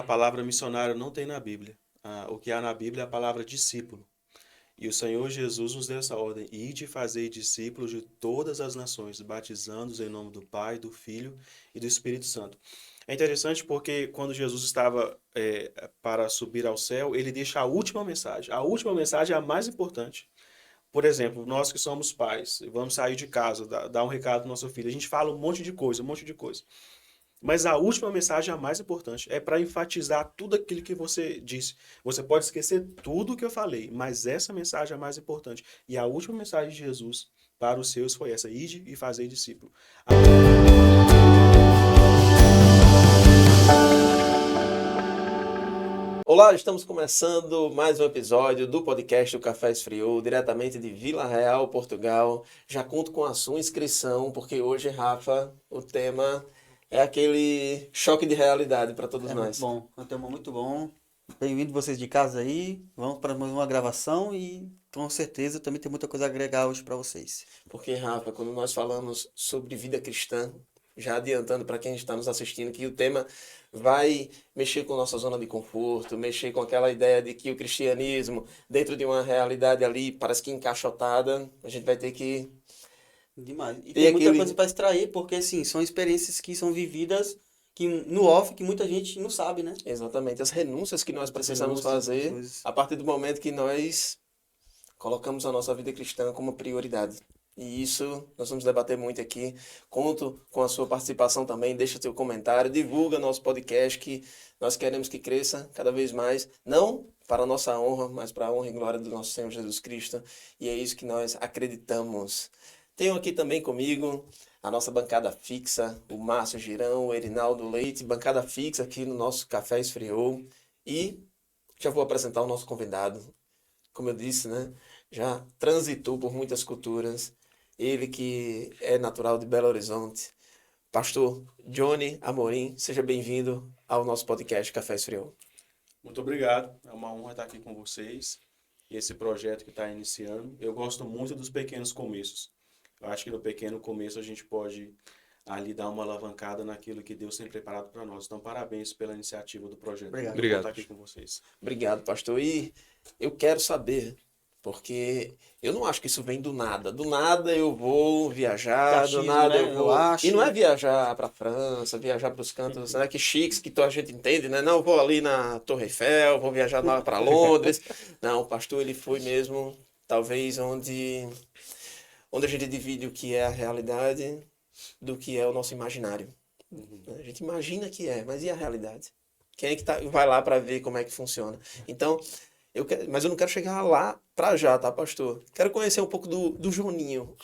A palavra missionário não tem na Bíblia. O que há na Bíblia é a palavra discípulo. E o Senhor Jesus nos deu essa ordem: ide e fazei discípulos de todas as nações, batizando-os em nome do Pai, do Filho e do Espírito Santo. É interessante porque quando Jesus estava para subir ao céu, ele deixa a última mensagem. A última mensagem é a mais importante. Por exemplo, nós que somos pais, vamos sair de casa, dar um recado para nosso filho. A gente fala um monte de coisa, um monte de coisa. Mas a última mensagem é a mais importante. É para enfatizar tudo aquilo que você disse. Você pode esquecer tudo que eu falei, mas essa mensagem é a mais importante. E a última mensagem de Jesus para os seus foi essa: ide e fazei discípulo. Olá, estamos começando mais um episódio do podcast do Café Esfriou, diretamente de Vila Real, Portugal. Já conto com a sua inscrição, porque hoje, Rafa, o tema é aquele choque de realidade para todos É muito nós. bom, é um tema muito bom. Bem-vindo vocês de casa aí. Vamos para mais uma gravação e com certeza também tem muita coisa a agregar hoje para vocês. Porque, Rafa, quando nós falamos sobre vida cristã, já adiantando para quem está nos assistindo que o tema vai mexer com nossa zona de conforto, mexer com aquela ideia de que o cristianismo, dentro de uma realidade ali, parece que encaixotada, a gente vai ter que Demais. E ter tem muita coisa aquele. para extrair, porque assim, são experiências que são vividas que no off que muita gente não sabe, né? Exatamente, as renúncias que nós Muitas precisamos renúncias, muitas fazer coisas. a partir do momento que nós colocamos a nossa vida cristã como prioridade. E isso nós vamos debater muito aqui. Conto com a sua participação também, deixa seu comentário, divulga nosso podcast que nós queremos que cresça cada vez mais, não para a nossa honra, mas para a honra e glória do nosso Senhor Jesus Cristo. E é isso que nós acreditamos. Tenho aqui também comigo a nossa bancada fixa, o Márcio Girão, o Erinaldo Leite, bancada fixa aqui no nosso Café Esfriou. E já vou apresentar o nosso convidado. Como eu disse, né? Já transitou por muitas culturas. Ele que é natural de Belo Horizonte. Pastor Johnny Amorim, seja bem-vindo ao nosso podcast Café Esfriou. Muito obrigado. É uma honra estar aqui com vocês. E esse projeto que está iniciando. Eu gosto muito dos pequenos começos. Eu acho que no pequeno começo a gente pode ali dar uma alavancada naquilo que Deus tem preparado para nós. Então, parabéns pela iniciativa do projeto. Obrigado. Muito bom estar aqui com vocês. Obrigado, pastor. E eu quero saber, porque eu não acho que isso vem do nada. Do nada eu vou viajar, do Achismo, nada eu né? Eu vou. E não é acho. viajar para França, viajar para os cantos, né, que chiques que a gente entende, né? Não, vou ali na Torre Eiffel, vou viajar para Londres. Não, o pastor ele foi mesmo, talvez onde a gente divide o que é a realidade do que é o nosso imaginário. A gente imagina que é, mas e a realidade? Quem é que vai lá para ver como é que funciona? Então, mas eu não quero chegar lá para já, tá, pastor? Quero conhecer um pouco do Juninho.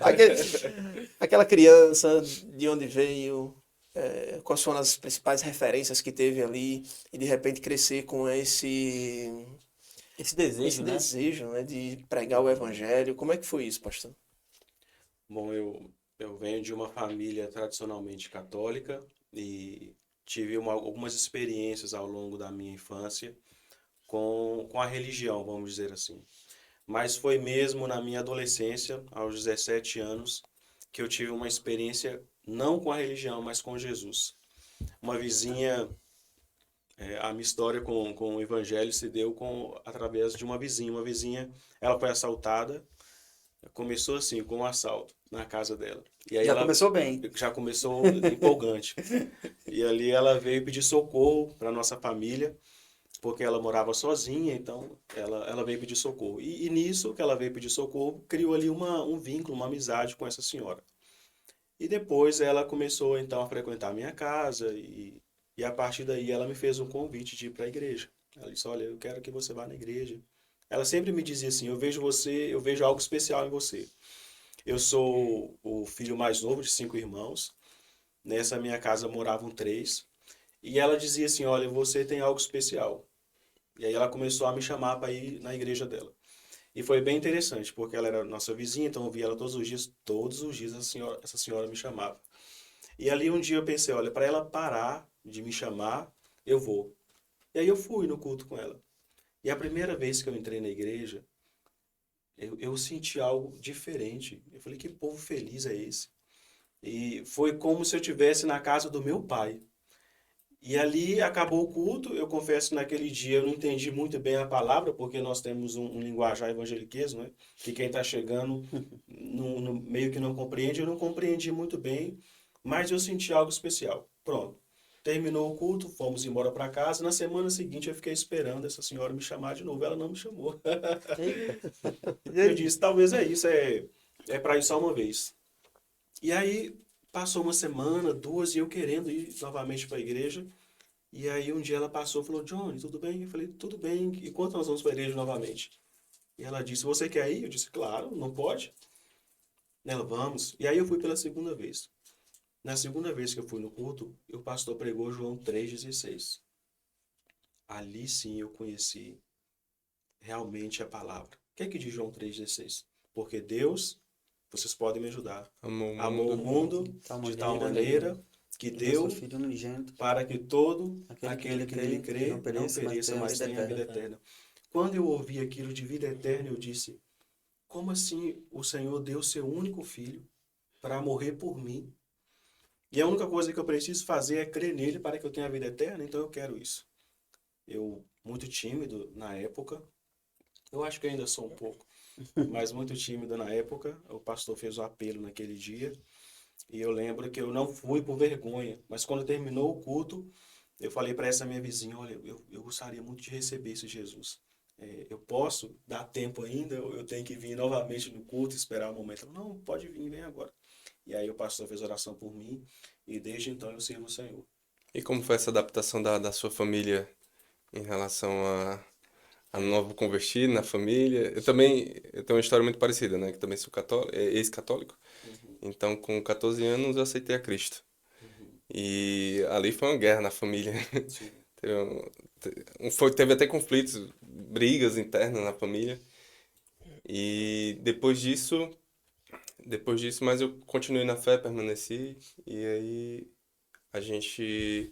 Aquele- aquela criança, de onde veio, quais foram as principais referências que teve ali, e de repente crescer com Esse esse desejo, né? desejo, né, de pregar o evangelho. Como é que foi isso, pastor? Bom, eu venho de uma família tradicionalmente católica e tive algumas experiências ao longo da minha infância com a religião, vamos dizer assim. Mas foi mesmo na minha adolescência, aos 17 anos, que eu tive uma experiência não com a religião, mas com Jesus. Uma vizinha, a minha história com o evangelho se deu através de uma vizinha. Uma vizinha, ela foi assaltada. Começou assim, com um assalto na casa dela. E aí Já ela começou bem. já começou empolgante. E ali ela veio pedir socorro para nossa família, porque ela morava sozinha, então ela veio pedir socorro. E nisso que ela veio pedir socorro, criou ali um vínculo, uma amizade com essa senhora. E depois ela começou então a frequentar a minha casa e a partir daí ela me fez um convite de ir para a igreja. Ela disse: Olha, eu quero que você vá na igreja. Ela sempre me dizia assim: Eu vejo você, eu vejo algo especial em você. Eu sou o filho mais novo de 5 irmãos. Nessa minha casa moravam 3. E ela dizia assim: Olha, você tem algo especial. E aí ela começou a me chamar para ir na igreja dela. E foi bem interessante, porque ela era nossa vizinha, então eu via ela todos os dias essa senhora me chamava. E ali um dia eu pensei: olha, para ela parar de me chamar, eu vou. E aí eu fui no culto com ela. E a primeira vez que eu entrei na igreja, eu senti algo diferente. Eu falei: que povo feliz é esse? E foi como se eu estivesse na casa do meu pai. E ali acabou o culto. Eu confesso que naquele dia eu não entendi muito bem a palavra, porque nós temos um linguajar evangeliquez, né? Que quem está chegando meio que não compreende. Eu não compreendi muito bem, mas eu senti algo especial. Pronto. Terminou o culto, fomos embora para casa. Na semana seguinte eu fiquei esperando essa senhora me chamar de novo. Ela não me chamou. Eita. Eu disse, talvez é isso, é para ir só uma vez. E aí passou uma semana, duas, e eu querendo ir novamente para a igreja. E aí um dia ela passou e falou, Johnny, tudo bem? Eu falei, tudo bem. E quando nós vamos para a igreja novamente? E ela disse, você quer ir? Eu disse, claro, não pode. Ela, vamos. E aí eu fui pela segunda vez. Na segunda vez que eu fui no culto, o pastor pregou João 3,16. Ali sim eu conheci realmente a palavra. O que é que diz João 3,16? Porque Deus, vocês podem me ajudar, Amou o amou o mundo. mundo de tal maneira que Que deu deu seu Filho unigênito, para que todo aquele que aquele que nele crê não não pereça, pereça, mas tenha a vida eterna. Quando eu ouvi aquilo de vida eterna, eu disse, como assim o Senhor deu seu único filho para morrer por mim? E a única coisa que eu preciso fazer é crer nele para que eu tenha a vida eterna, então eu quero isso. Eu, muito tímido na época, eu acho que ainda sou um pouco, mas muito tímido na época, o pastor fez o apelo naquele dia, e eu lembro que eu não fui por vergonha, mas quando terminou o culto, eu falei para essa minha vizinha, olha, eu gostaria muito de receber esse Jesus. Eu posso dar tempo ainda, eu tenho que vir novamente no culto, esperar o momento. Ela, não, pode vir, vem agora. E aí o pastor fez oração por mim, e desde então eu sirvo o Senhor. E como foi essa adaptação da sua família em relação a novo convertido na família? Eu tenho uma história muito parecida, né? Que também sou católico, ex-católico. Então, com 14 anos, eu aceitei a Cristo. E ali foi uma guerra na família. Sim. Teve até conflitos, brigas internas na família. E depois disso, mas eu continuei na fé, permaneci. E aí a gente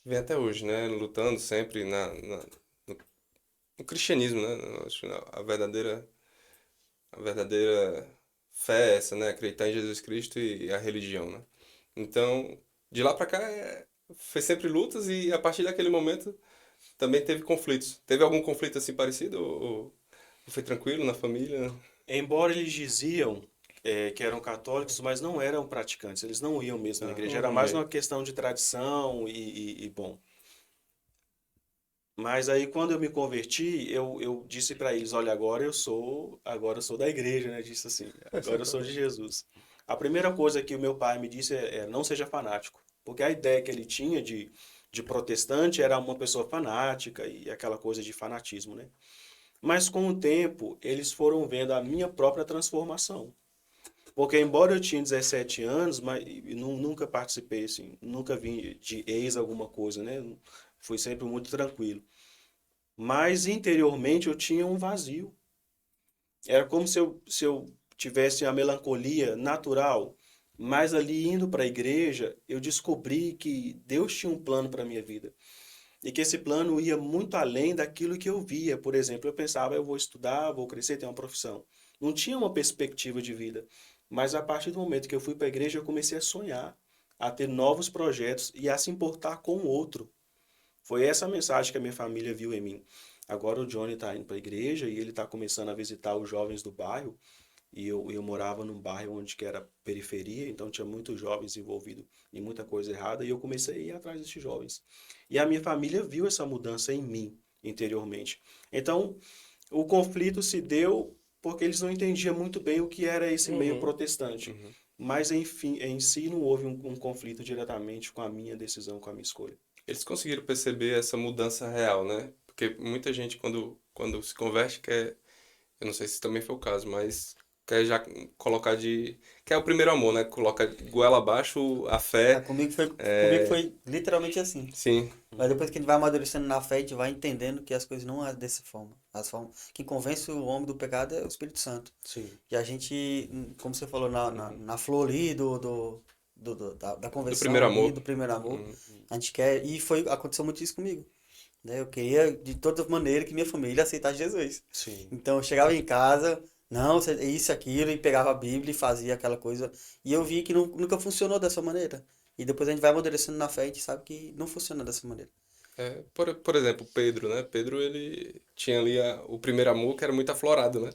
vem até hoje, né? Lutando sempre no, no cristianismo, né? Eu acho que a verdadeira fé é essa, né? Acreditar em Jesus Cristo e a religião, né? Então, de lá pra cá, foi sempre lutas e a partir daquele momento também teve conflitos. Teve algum conflito assim parecido ou foi tranquilo na família? Embora eles diziam que eram católicos, mas não eram praticantes, eles não iam mesmo na igreja, era mais ok. uma questão de tradição bom. Mas aí quando eu me converti, eu disse para eles, olha, agora eu sou da igreja, né? Disse assim, agora eu sou de Jesus. A primeira coisa que o meu pai me disse é não seja fanático, porque a ideia que ele tinha de protestante era uma pessoa fanática e aquela coisa de fanatismo, né? Mas com o tempo, eles foram vendo a minha própria transformação. Porque embora eu tinha 17 anos, mas nunca participei assim, nunca vim de ex alguma coisa, né? Fui sempre muito tranquilo. Mas interiormente eu tinha um vazio. Era como se eu tivesse a melancolia natural. Mas ali indo para a igreja, eu descobri que Deus tinha um plano para a minha vida. E que esse plano ia muito além daquilo que eu via. Por exemplo, eu pensava, eu vou estudar, vou crescer, ter uma profissão. Não tinha uma perspectiva de vida. Mas a partir do momento que eu fui para a igreja, eu comecei a sonhar, a ter novos projetos e a se importar com o outro. Foi essa a mensagem que a minha família viu em mim. Agora o Johnny está indo para a igreja e ele está começando a visitar os jovens do bairro. E eu morava num bairro onde que era periferia, então tinha muitos jovens envolvidos em muita coisa errada. E eu comecei a ir atrás desses jovens. E a minha família viu essa mudança em mim, interiormente. Então, o conflito se deu porque eles não entendiam muito bem o que era esse meio protestante. Mas, enfim, em si não houve um conflito diretamente com a minha decisão, com a minha escolha. Eles conseguiram perceber essa mudança real, né? Porque muita gente quando se converte quer, eu não sei se também foi o caso, mas quer já colocar quer o primeiro amor, né? Coloca goela abaixo a fé. Comigo foi literalmente assim. Sim, Mas depois que a gente vai amadurecendo na fé, a gente vai entendendo que as coisas não é dessa forma. Quem convence o homem do pecado é o Espírito Santo. Sim. E a gente, como você falou, na flor ali da conversão, primeiro amor. ali, do primeiro amor, a gente quer. Aconteceu muito isso comigo. Né? Eu queria, de toda maneira, que minha família aceitasse Jesus. Sim. Então eu chegava em casa, não, isso, aquilo, e pegava a Bíblia e fazia aquela coisa. E eu vi que nunca funcionou dessa maneira. E depois a gente vai amadurecendo na fé e a gente sabe que não funciona dessa maneira. Por exemplo, Pedro, né? Pedro, ele tinha ali o primeiro amor que era muito aflorado, né?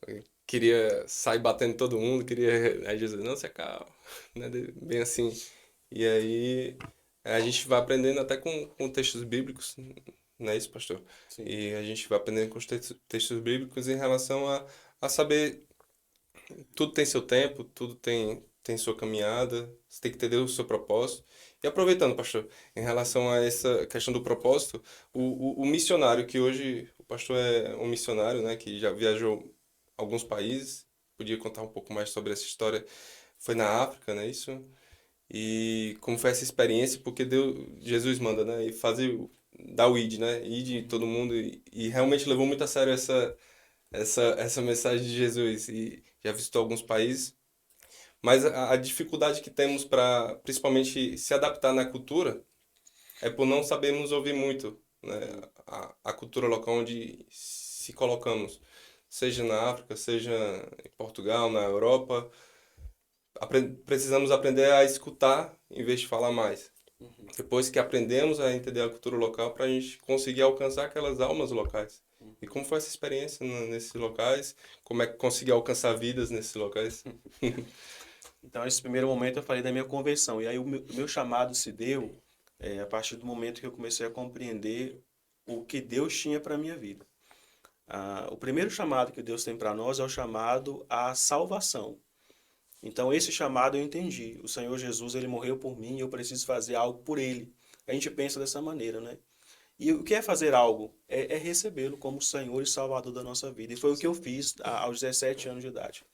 Ele queria sair batendo todo mundo, queria... Aí Jesus, não, se acalma, né? Bem assim. E aí a gente vai aprendendo até com textos bíblicos, não é isso, pastor? Sim. E a gente vai aprendendo com os textos bíblicos em relação a saber, tudo tem seu tempo, tudo tem sua caminhada, você tem que entender o seu propósito. E aproveitando, pastor, em relação a essa questão do propósito, o missionário, que hoje o pastor é um missionário, né, que já viajou alguns países, podia contar um pouco mais sobre essa história, foi na África, não é isso? E como foi essa experiência, porque Jesus manda, né, e fazer, dar o ID, né, ID em todo mundo, e realmente levou muito a sério essa mensagem de Jesus, e já visitou alguns países, mas a dificuldade que temos para, principalmente, se adaptar na cultura é por não sabermos ouvir muito, né? A cultura local onde se colocamos, seja na África, seja em Portugal, na Europa, precisamos aprender a escutar em vez de falar mais. Depois que aprendemos a entender a cultura local, para a gente conseguir alcançar aquelas almas locais. E como foi essa experiência nesses locais? Como é que consegui alcançar vidas nesses locais? Então, esse primeiro momento eu falei da minha conversão. E aí o meu chamado se deu a partir do momento que eu comecei a compreender o que Deus tinha para a minha vida. O primeiro chamado que Deus tem para nós é o chamado à salvação. Então, esse chamado eu entendi. O Senhor Jesus, ele morreu por mim e eu preciso fazer algo por ele. A gente pensa dessa maneira, né? E o que é fazer algo? É recebê-lo como Senhor e Salvador da nossa vida. E foi o que eu fiz aos 17 anos de idade.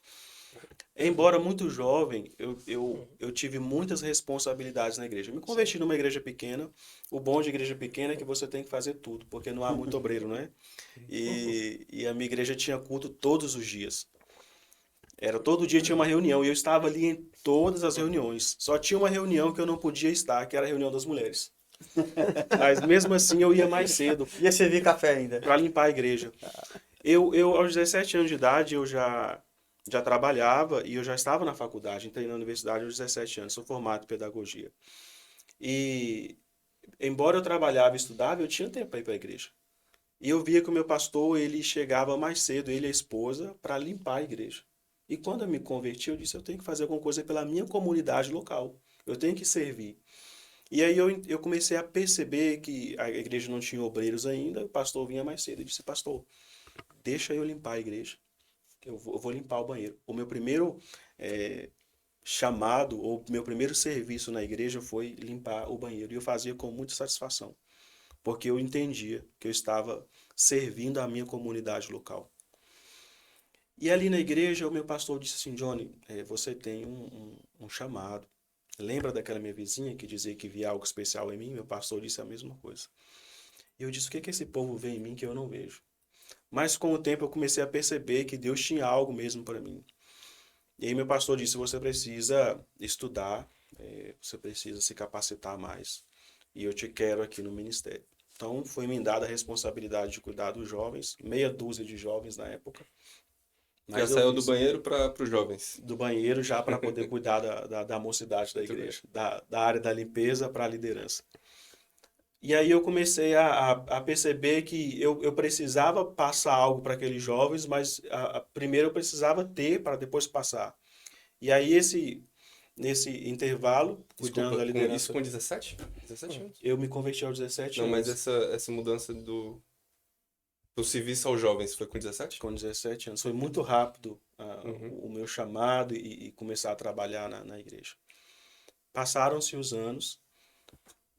Embora muito jovem, eu tive muitas responsabilidades na igreja. Eu me converti numa igreja pequena. O bom de igreja pequena é que você tem que fazer tudo, porque não há muito obreiro, né? E a minha igreja tinha culto todos os dias. Todo dia tinha uma reunião e eu estava ali em todas as reuniões. Só tinha uma reunião que eu não podia estar, que era a reunião das mulheres. Mas mesmo assim eu ia mais cedo Ia servir café ainda. para limpar a igreja. Aos 17 anos de idade, eu já trabalhava e eu já estava na faculdade. Entrei na universidade aos 17 anos, sou formado em pedagogia. E, embora eu trabalhava e estudava, eu tinha tempo para ir para a igreja. E eu via que o meu pastor, ele chegava mais cedo, ele e a esposa, para limpar a igreja. E quando eu me converti, eu disse, eu tenho que fazer alguma coisa pela minha comunidade local. Eu tenho que servir. E aí eu comecei a perceber que a igreja não tinha obreiros ainda, o pastor vinha mais cedo. Eu disse, pastor, deixa eu limpar a igreja. Eu vou limpar o banheiro. O meu primeiro chamado, ou meu primeiro serviço na igreja foi limpar o banheiro. E eu fazia com muita satisfação, porque eu entendia que eu estava servindo a minha comunidade local. E ali na igreja, o meu pastor disse assim, Johnny, você tem um chamado. Lembra daquela minha vizinha que dizia que via algo especial em mim? Meu pastor disse a mesma coisa. E eu disse, o que que esse povo vê em mim que eu não vejo? Mas com o tempo eu comecei a perceber que Deus tinha algo mesmo para mim. E aí meu pastor disse, você precisa estudar, você precisa se capacitar mais. E eu te quero aqui no ministério. Então foi me dada a responsabilidade de cuidar dos jovens, meia dúzia de jovens na época. Já Mas eu saiu do fiz banheiro para os jovens. do banheiro já para poder cuidar da mocidade da Muito bem. igreja, da área da limpeza para a liderança. E aí eu comecei a perceber que eu precisava passar algo para aqueles jovens, mas primeiro eu precisava ter para depois passar. E aí nesse intervalo, cuidando Desculpa, da isso liderança, com 17? 17 anos? eu me converti aos 17 Não, mas anos. essa mudança do serviço aos jovens foi com 17? Com 17 anos. Foi muito rápido Uhum. o meu chamado e começar a trabalhar na igreja. Passaram-se os anos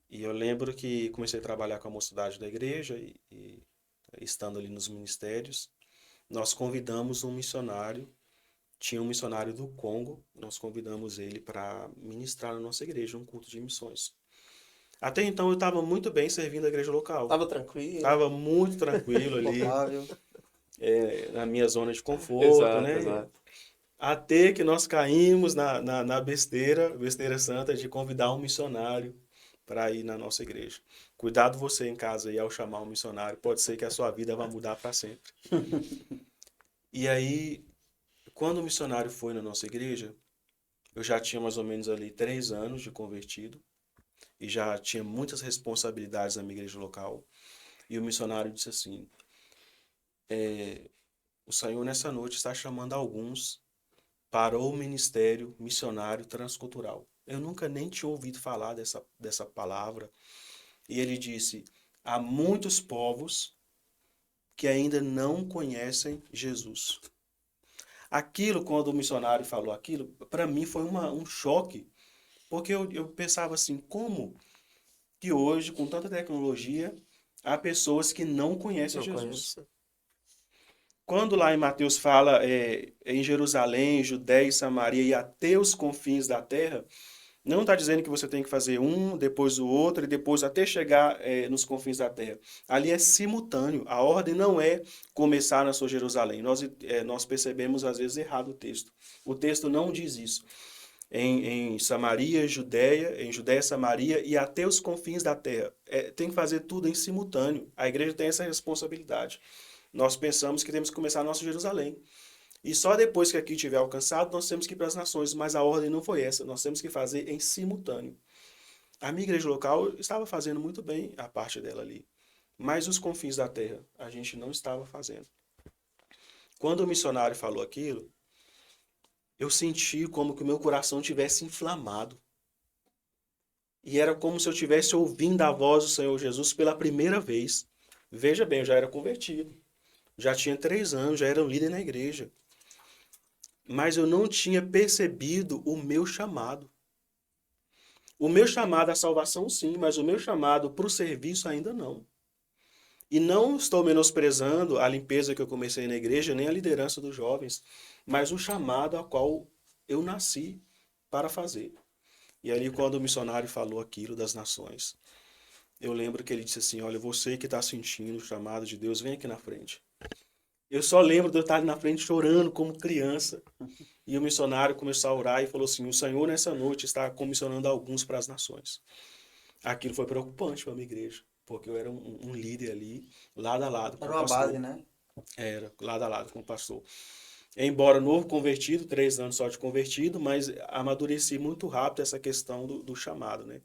e eu lembro que comecei a trabalhar com a mocidade da igreja e estando ali nos ministérios, nós convidamos um missionário. Tinha um missionário do Congo, nós convidamos ele para ministrar na nossa igreja, um culto de missões. Até então eu estava muito bem servindo a igreja local. Tava tranquilo. Estava muito tranquilo ali, Confortável. na minha zona de conforto, né? Exato. Até que nós caímos na besteira santa de convidar um missionário para ir na nossa igreja. Cuidado você em casa aí ao chamar um missionário, pode ser que a sua vida vá mudar para sempre. E aí, quando o missionário foi na nossa igreja, Eu já tinha mais ou menos ali 3 anos de convertido e já tinha muitas responsabilidades na minha igreja local. E o missionário disse assim: o Senhor nessa noite está chamando alguns para o ministério missionário transcultural. Eu nunca nem tinha ouvido falar dessa palavra. E ele disse: há muitos povos que ainda não conhecem Jesus. Aquilo, quando o missionário falou aquilo, para mim foi um choque, porque eu pensava assim, como que hoje, com tanta tecnologia, há pessoas que não conhecem Não Jesus? conheço. Quando lá em Mateus fala em Jerusalém, Judéia e Samaria e até os confins da terra, não está dizendo que você tem que fazer um, depois o outro e depois até chegar nos confins da terra. Ali é simultâneo. A ordem não é começar na sua Jerusalém. Nós percebemos às vezes errado o texto. O texto não diz isso. Em Samaria, em Judéia, Samaria e até os confins da terra. Tem que fazer tudo em simultâneo. A igreja tem essa responsabilidade. Nós pensamos que temos que começar a nossa Jerusalém. E só depois que aqui tiver alcançado, nós temos que ir para as nações. Mas a ordem não foi essa. Nós temos que fazer em simultâneo. A minha igreja local estava fazendo muito bem a parte dela ali. Mas os confins da terra, a gente não estava fazendo. Quando o missionário falou aquilo, eu senti como que o meu coração tivesse inflamado. E era como se eu estivesse ouvindo a voz do Senhor Jesus pela primeira vez. Veja bem, eu já era convertido. Já tinha 3 anos, já era um líder na igreja. Mas eu não tinha percebido o meu chamado. O meu chamado à salvação, sim, mas o meu chamado para o serviço ainda não. E não estou menosprezando a limpeza que eu comecei na igreja, nem a liderança dos jovens, mas o chamado a qual eu nasci para fazer. E ali, quando o missionário falou aquilo das nações, eu lembro que ele disse assim: olha, você que está sentindo o chamado de Deus, vem aqui na frente. Eu só lembro de eu estar ali na frente chorando como criança. E o missionário começou a orar e falou assim: o Senhor nessa noite está comissionando alguns para as nações. Aquilo foi preocupante para a minha igreja, porque eu era um líder ali, lado a lado com Era o uma pastor. base, né? Era, lado a lado com o pastor. Embora novo convertido, 3 anos só de convertido, mas amadureci muito rápido essa questão do chamado, né?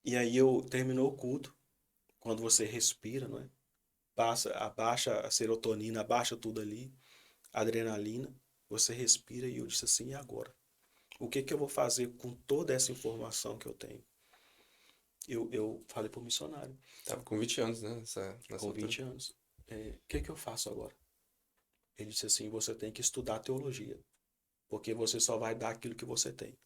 E aí terminou o culto, quando você respira, não é? Abaixa a serotonina, abaixa tudo ali, a adrenalina, você respira e eu disse assim: e agora? O que eu vou fazer com toda essa informação que eu tenho? Eu falei para o missionário, Tava com 20 anos, né? Nessa com altura. 20 anos, o que eu faço agora? Ele disse assim: você tem que estudar teologia, porque você só vai dar aquilo que você tem.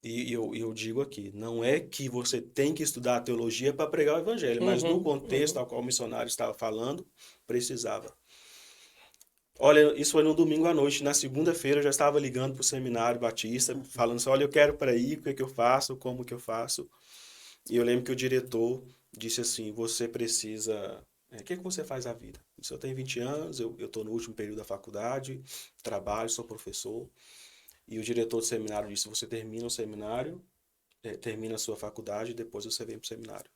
E eu digo aqui, não é que você tem que estudar teologia para pregar o evangelho, mas no contexto ao qual o missionário estava falando, precisava. Olha, isso foi no domingo à noite. Na segunda-feira eu já estava ligando para o seminário batista, falando assim: olha, eu quero para ir, o que eu faço, como que eu faço. E eu lembro que o diretor disse assim: você precisa. O que você faz da vida? Eu disse: eu tenho 20 anos, eu estou no último período da faculdade, trabalho, sou professor. E o diretor do seminário disse: você termina o seminário, termina a sua faculdade e depois você vem para o seminário.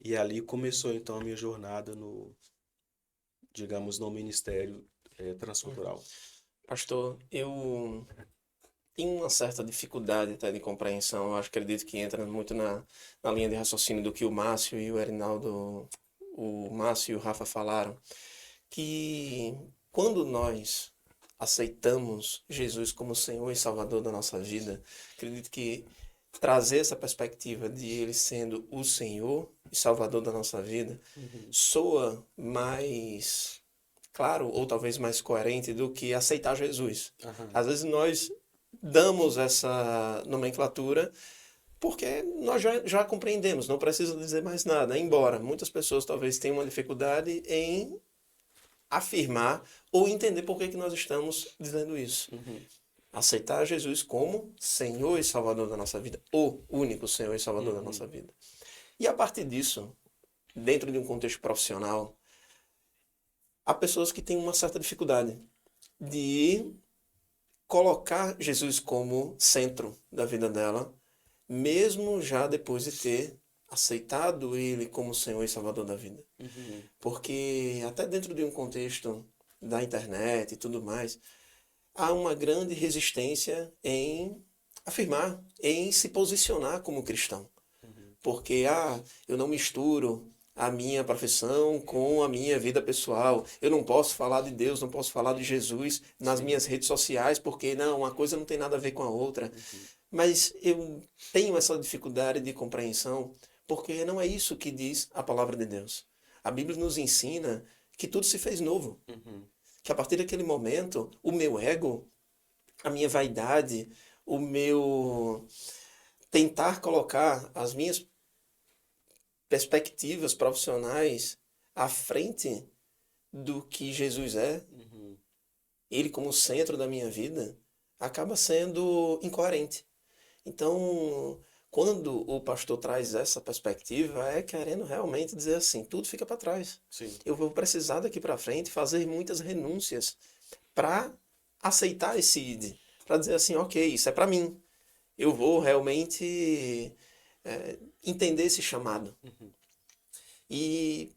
E ali começou então a minha jornada digamos, no ministério transcultural. Pastor, eu tenho uma certa dificuldade até de compreensão. Eu acredito que entra muito na linha de raciocínio do que o Márcio e o Erinaldo, o Márcio e o Rafa falaram, que quando nós aceitamos Jesus como Senhor e Salvador da nossa vida, acredito que trazer essa perspectiva de Ele sendo o Senhor e Salvador da nossa vida soa mais claro ou talvez mais coerente do que aceitar Jesus. Às vezes nós damos essa nomenclatura porque nós já compreendemos, não precisa dizer mais nada. Embora muitas pessoas talvez tenham uma dificuldade em afirmar ou entender por que nós estamos dizendo isso. Aceitar Jesus como Senhor e Salvador da nossa vida, o único Senhor e Salvador da nossa vida. E a partir disso, dentro de um contexto profissional, há pessoas que têm uma certa dificuldade de colocar Jesus como centro da vida dela, mesmo já depois de ter aceitado Ele como Senhor e Salvador da vida. Porque até dentro de um contexto da internet e tudo mais, há uma grande resistência em afirmar, em se posicionar como cristão. Porque, eu não misturo a minha profissão com a minha vida pessoal. Eu não posso falar de Deus, não posso falar de Jesus nas minhas redes sociais, porque não, uma coisa não tem nada a ver com a outra. Mas eu tenho essa dificuldade de compreensão, porque não é isso que diz a palavra de Deus. A Bíblia nos ensina que tudo se fez novo. Que a partir daquele momento, o meu ego, a minha vaidade, o meu tentar colocar as minhas perspectivas profissionais à frente do que Jesus é, ele como centro da minha vida, acaba sendo incoerente. Então, quando o pastor traz essa perspectiva, é querendo realmente dizer assim, tudo fica para trás. Sim. Eu vou precisar daqui para frente fazer muitas renúncias para aceitar esse id, para dizer assim, ok, isso é para mim. Eu vou realmente entender esse chamado. E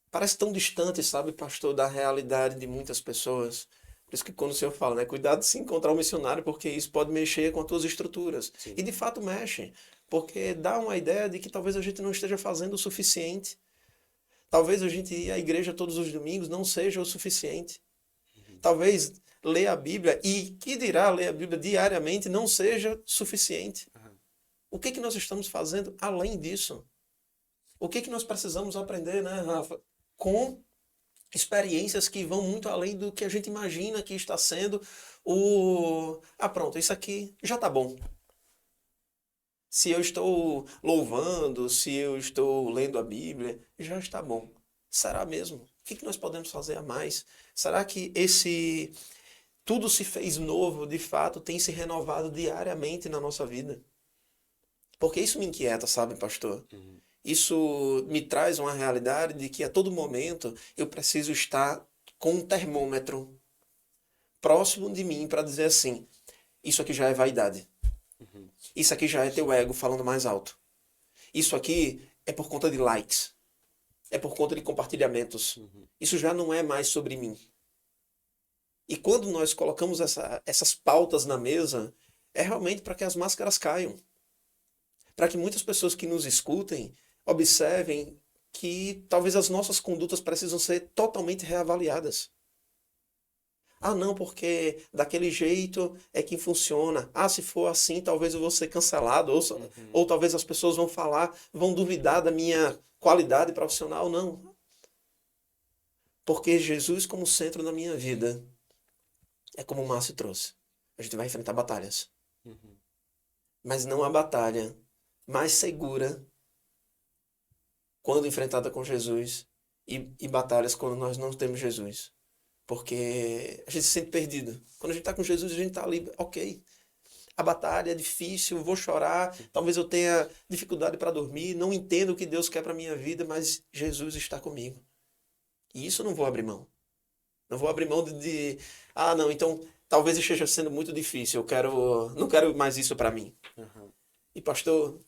parece tão distante, sabe, pastor, da realidade de muitas pessoas. Por isso que quando o senhor fala, né, cuidado de se encontrar um missionário, porque isso pode mexer com as tuas estruturas. Sim. E de fato mexe, porque dá uma ideia de que talvez a gente não esteja fazendo o suficiente. Talvez a gente ir à igreja todos os domingos não seja o suficiente. Talvez ler a Bíblia, e que dirá ler a Bíblia diariamente, não seja suficiente. O que nós estamos fazendo além disso? O que nós precisamos aprender, né, Rafa? Com experiências que vão muito além do que a gente imagina que está sendo pronto, isso aqui já está bom. Se eu estou louvando, se eu estou lendo a Bíblia, já está bom. Será mesmo? O que nós podemos fazer a mais? Será que esse tudo se fez novo, de fato, tem se renovado diariamente na nossa vida? Porque isso me inquieta, sabe, pastor? Isso me traz uma realidade de que a todo momento eu preciso estar com um termômetro próximo de mim para dizer assim, isso aqui já é vaidade. Isso aqui já é teu ego falando mais alto. Isso aqui é por conta de likes. É por conta de compartilhamentos. Isso já não é mais sobre mim. E quando nós colocamos essas pautas na mesa, é realmente para que as máscaras caiam. Para que muitas pessoas que nos escutem observem que talvez as nossas condutas precisam ser totalmente reavaliadas. Não, porque daquele jeito é que funciona. Se for assim, talvez eu vou ser cancelado. Ou talvez as pessoas vão falar, vão duvidar da minha qualidade profissional. Não. Porque Jesus como centro da minha vida é como o Márcio trouxe. A gente vai enfrentar batalhas. Mas não há batalha mais segura quando enfrentada com Jesus e batalhas quando nós não temos Jesus. Porque a gente se sente perdido. Quando a gente está com Jesus, a gente está ali, ok. A batalha é difícil, vou chorar, talvez eu tenha dificuldade para dormir, não entendo o que Deus quer para a minha vida, mas Jesus está comigo. E isso eu não vou abrir mão. Não vou abrir mão não, então talvez esteja sendo muito difícil, não quero mais isso para mim. E pastor,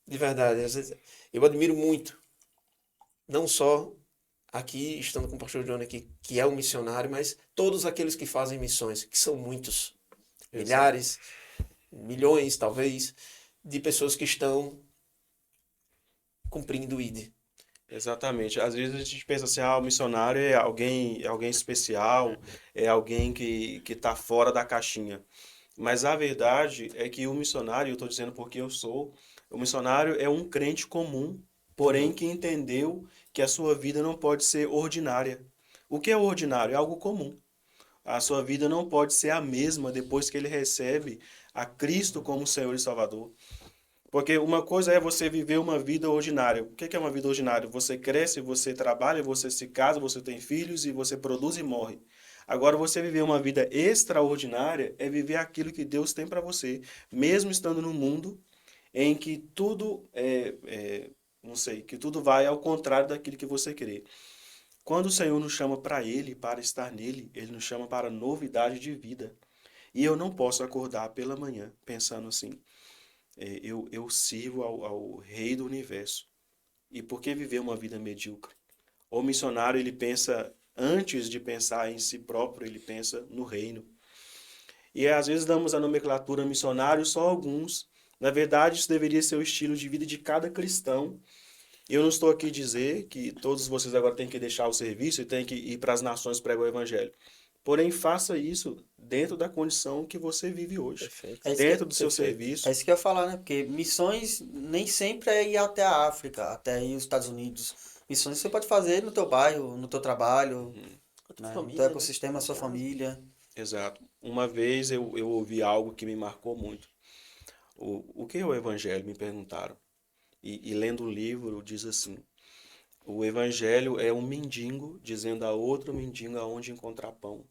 de verdade, às vezes eu admiro muito, não só aqui, estando com o pastor Johnny aqui, que é um missionário, mas todos aqueles que fazem missões, que são muitos, milhares, milhões, talvez, de pessoas que estão cumprindo o ID. Exatamente. Às vezes a gente pensa assim, o missionário é alguém especial, é alguém que está fora da caixinha. Mas a verdade é que o missionário, eu estou dizendo porque o missionário é um crente comum, porém que entendeu que a sua vida não pode ser ordinária. O que é ordinário? É algo comum. A sua vida não pode ser a mesma depois que ele recebe a Cristo como Senhor e Salvador. Porque uma coisa é você viver uma vida ordinária. O que é uma vida ordinária? Você cresce, você trabalha, você se casa, você tem filhos e você produz e morre. Agora, você viver uma vida extraordinária é viver aquilo que Deus tem para você, mesmo estando no mundo em que tudo que tudo vai ao contrário daquilo que você crê. Quando o Senhor nos chama para Ele, para estar nele, Ele nos chama para novidade de vida. E eu não posso acordar pela manhã pensando assim, eu sirvo ao Rei do Universo. E por que viver uma vida medíocre? O missionário, ele pensa, antes de pensar em si próprio, ele pensa no reino. E às vezes damos a nomenclatura missionário só a alguns. Na verdade, isso deveria ser o estilo de vida de cada cristão. Eu não estou aqui dizer que todos vocês agora têm que deixar o serviço e têm que ir para as nações pregar o evangelho. Porém, faça isso dentro da condição que você vive hoje. Perfeito. É isso Dentro que, do seu perfeito. serviço. é isso que eu ia falar, né? Porque missões nem sempre é ir até a África, até ir os Estados Unidos. Missões você pode fazer no teu bairro, no teu trabalho, né? No Família, teu né? ecossistema, na sua família. Exato. Uma vez eu ouvi algo que me marcou muito. O que é o evangelho? Me perguntaram. E lendo o livro, diz assim: o evangelho é um mendigo dizendo a outro mendigo aonde encontrar pão.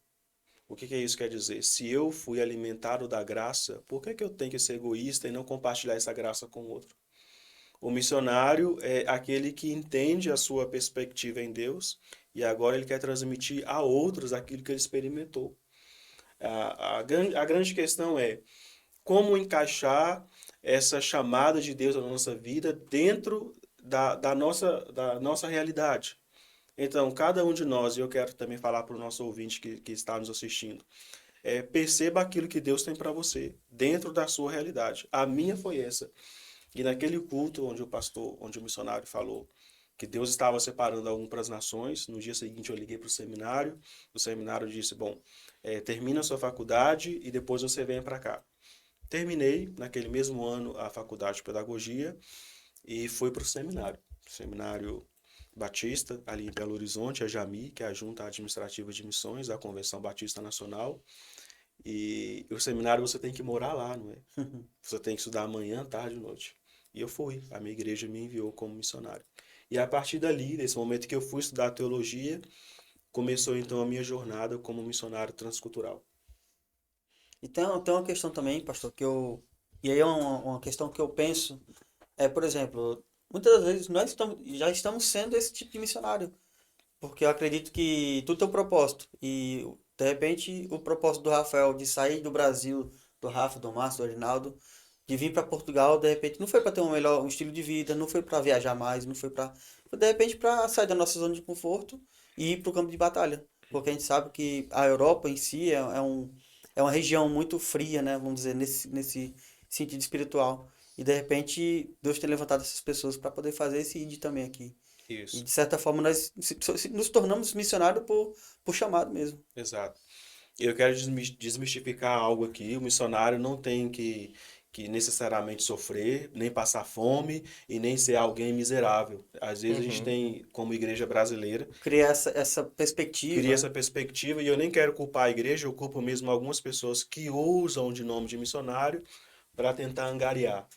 O que isso quer dizer? Se eu fui alimentado da graça, por que eu tenho que ser egoísta e não compartilhar essa graça com o outro? O missionário é aquele que entende a sua perspectiva em Deus e agora ele quer transmitir a outros aquilo que ele experimentou. A grande questão é como encaixar essa chamada de Deus na nossa vida dentro da nossa realidade. Então, cada um de nós, e eu quero também falar para o nosso ouvinte que está nos assistindo, perceba aquilo que Deus tem para você, dentro da sua realidade. A minha foi essa. E naquele culto onde o missionário falou que Deus estava separando algum para as nações, no dia seguinte eu liguei para o seminário disse, bom, termina a sua faculdade e depois você vem para cá. Terminei, naquele mesmo ano, a faculdade de pedagogia e fui para o seminário Batista, ali em Belo Horizonte, a JAMI, que é a Junta Administrativa de Missões da Convenção Batista Nacional. E o seminário você tem que morar lá, não é? Você tem que estudar manhã, tarde e noite. E eu fui, a minha igreja me enviou como missionário. E a partir dali, desse momento que eu fui estudar teologia, começou então a minha jornada como missionário transcultural. E tem uma questão também, pastor, que eu. E aí é uma questão que eu penso. Por exemplo, muitas das vezes já estamos sendo esse tipo de missionário. Porque eu acredito que tudo tem um propósito. E, de repente, o propósito do Rafael de sair do Brasil, do Rafa, do Márcio, do Arinaldo, de vir para Portugal, de repente, não foi para ter um estilo de vida, não foi para viajar mais, não foi para. Foi, de repente, para sair da nossa zona de conforto e ir para o campo de batalha. Porque a gente sabe que a Europa em si é uma região muito fria, né? Vamos dizer, nesse sentido espiritual. E, de repente, Deus tem levantado essas pessoas para poder fazer esse ID também aqui. E, Isso, de certa forma, nós nos tornamos missionários por chamado mesmo. exato. Eu quero desmistificar algo aqui. O missionário não tem que necessariamente sofrer, nem passar fome e nem ser alguém miserável. Às vezes a gente tem, como igreja brasileira, Criar essa perspectiva. cria essa perspectiva e eu nem quero culpar a igreja, eu culpo mesmo algumas pessoas que usam de nome de missionário para tentar angariar.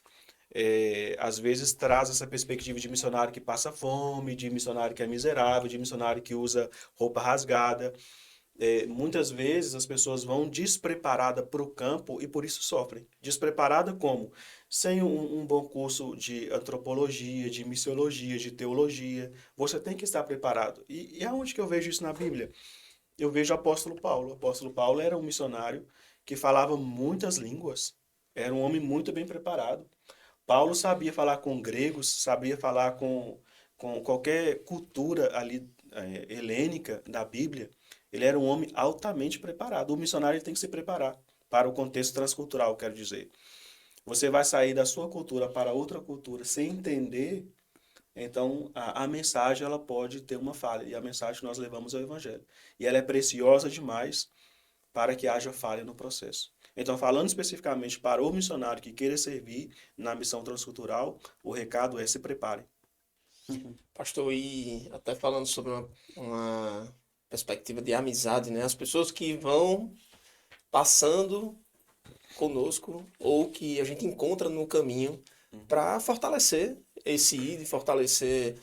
Às vezes traz essa perspectiva de missionário que passa fome, de missionário que é miserável, de missionário que usa roupa rasgada. Muitas vezes as pessoas vão despreparadas para o campo e por isso sofrem. Despreparada como? Sem um bom curso de antropologia, de missiologia, de teologia. Você tem que estar preparado. E aonde que eu vejo isso na Bíblia? Eu vejo o apóstolo Paulo. O apóstolo Paulo era um missionário que falava muitas línguas. Era um homem muito bem preparado. Paulo sabia falar com gregos, sabia falar com qualquer cultura ali helênica da Bíblia. Ele era um homem altamente preparado. O missionário tem que se preparar para o contexto transcultural, quero dizer. Você vai sair da sua cultura para outra cultura sem entender, então a mensagem ela pode ter uma falha. E a mensagem que nós levamos é o Evangelho. E ela é preciosa demais para que haja falha no processo. Então, falando especificamente para o missionário que queira servir na missão transcultural, o recado é se prepare. Pastor, e até falando sobre uma perspectiva de amizade, né? As pessoas que vão passando conosco ou que a gente encontra no caminho para fortalecer esse ID, fortalecer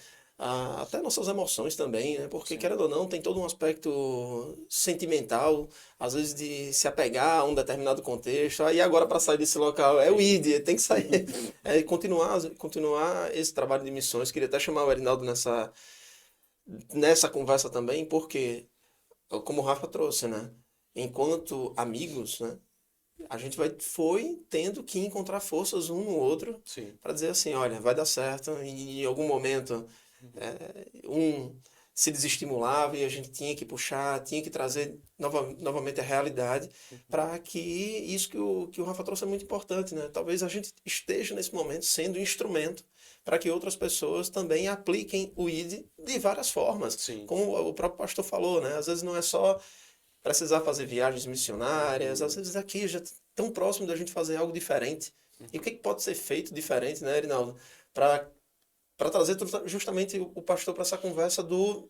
até nossas emoções também, né? Porque, querendo ou não, tem todo um aspecto sentimental, às vezes de se apegar a um determinado contexto. Aí agora, para sair desse local, é o ID, tem que sair. Continuar esse trabalho de missões. Queria até chamar o Arinaldo nessa conversa também, porque, como o Rafa trouxe, né? Enquanto amigos, né? A gente foi tendo que encontrar forças um no outro para dizer assim, olha, vai dar certo, e em algum momento um se desestimulava e a gente tinha que puxar, tinha que trazer novamente a realidade para que isso que o Rafa trouxe é muito importante, né? Talvez a gente esteja nesse momento sendo instrumento para que outras pessoas também apliquem o ID de várias formas. Sim. Como o próprio pastor falou, né? Às vezes não é só precisar fazer viagens missionárias, às vezes aqui já tão próximo da gente fazer algo diferente. E o que pode ser feito diferente, né, Erinaldo? Para trazer justamente o pastor para essa conversa do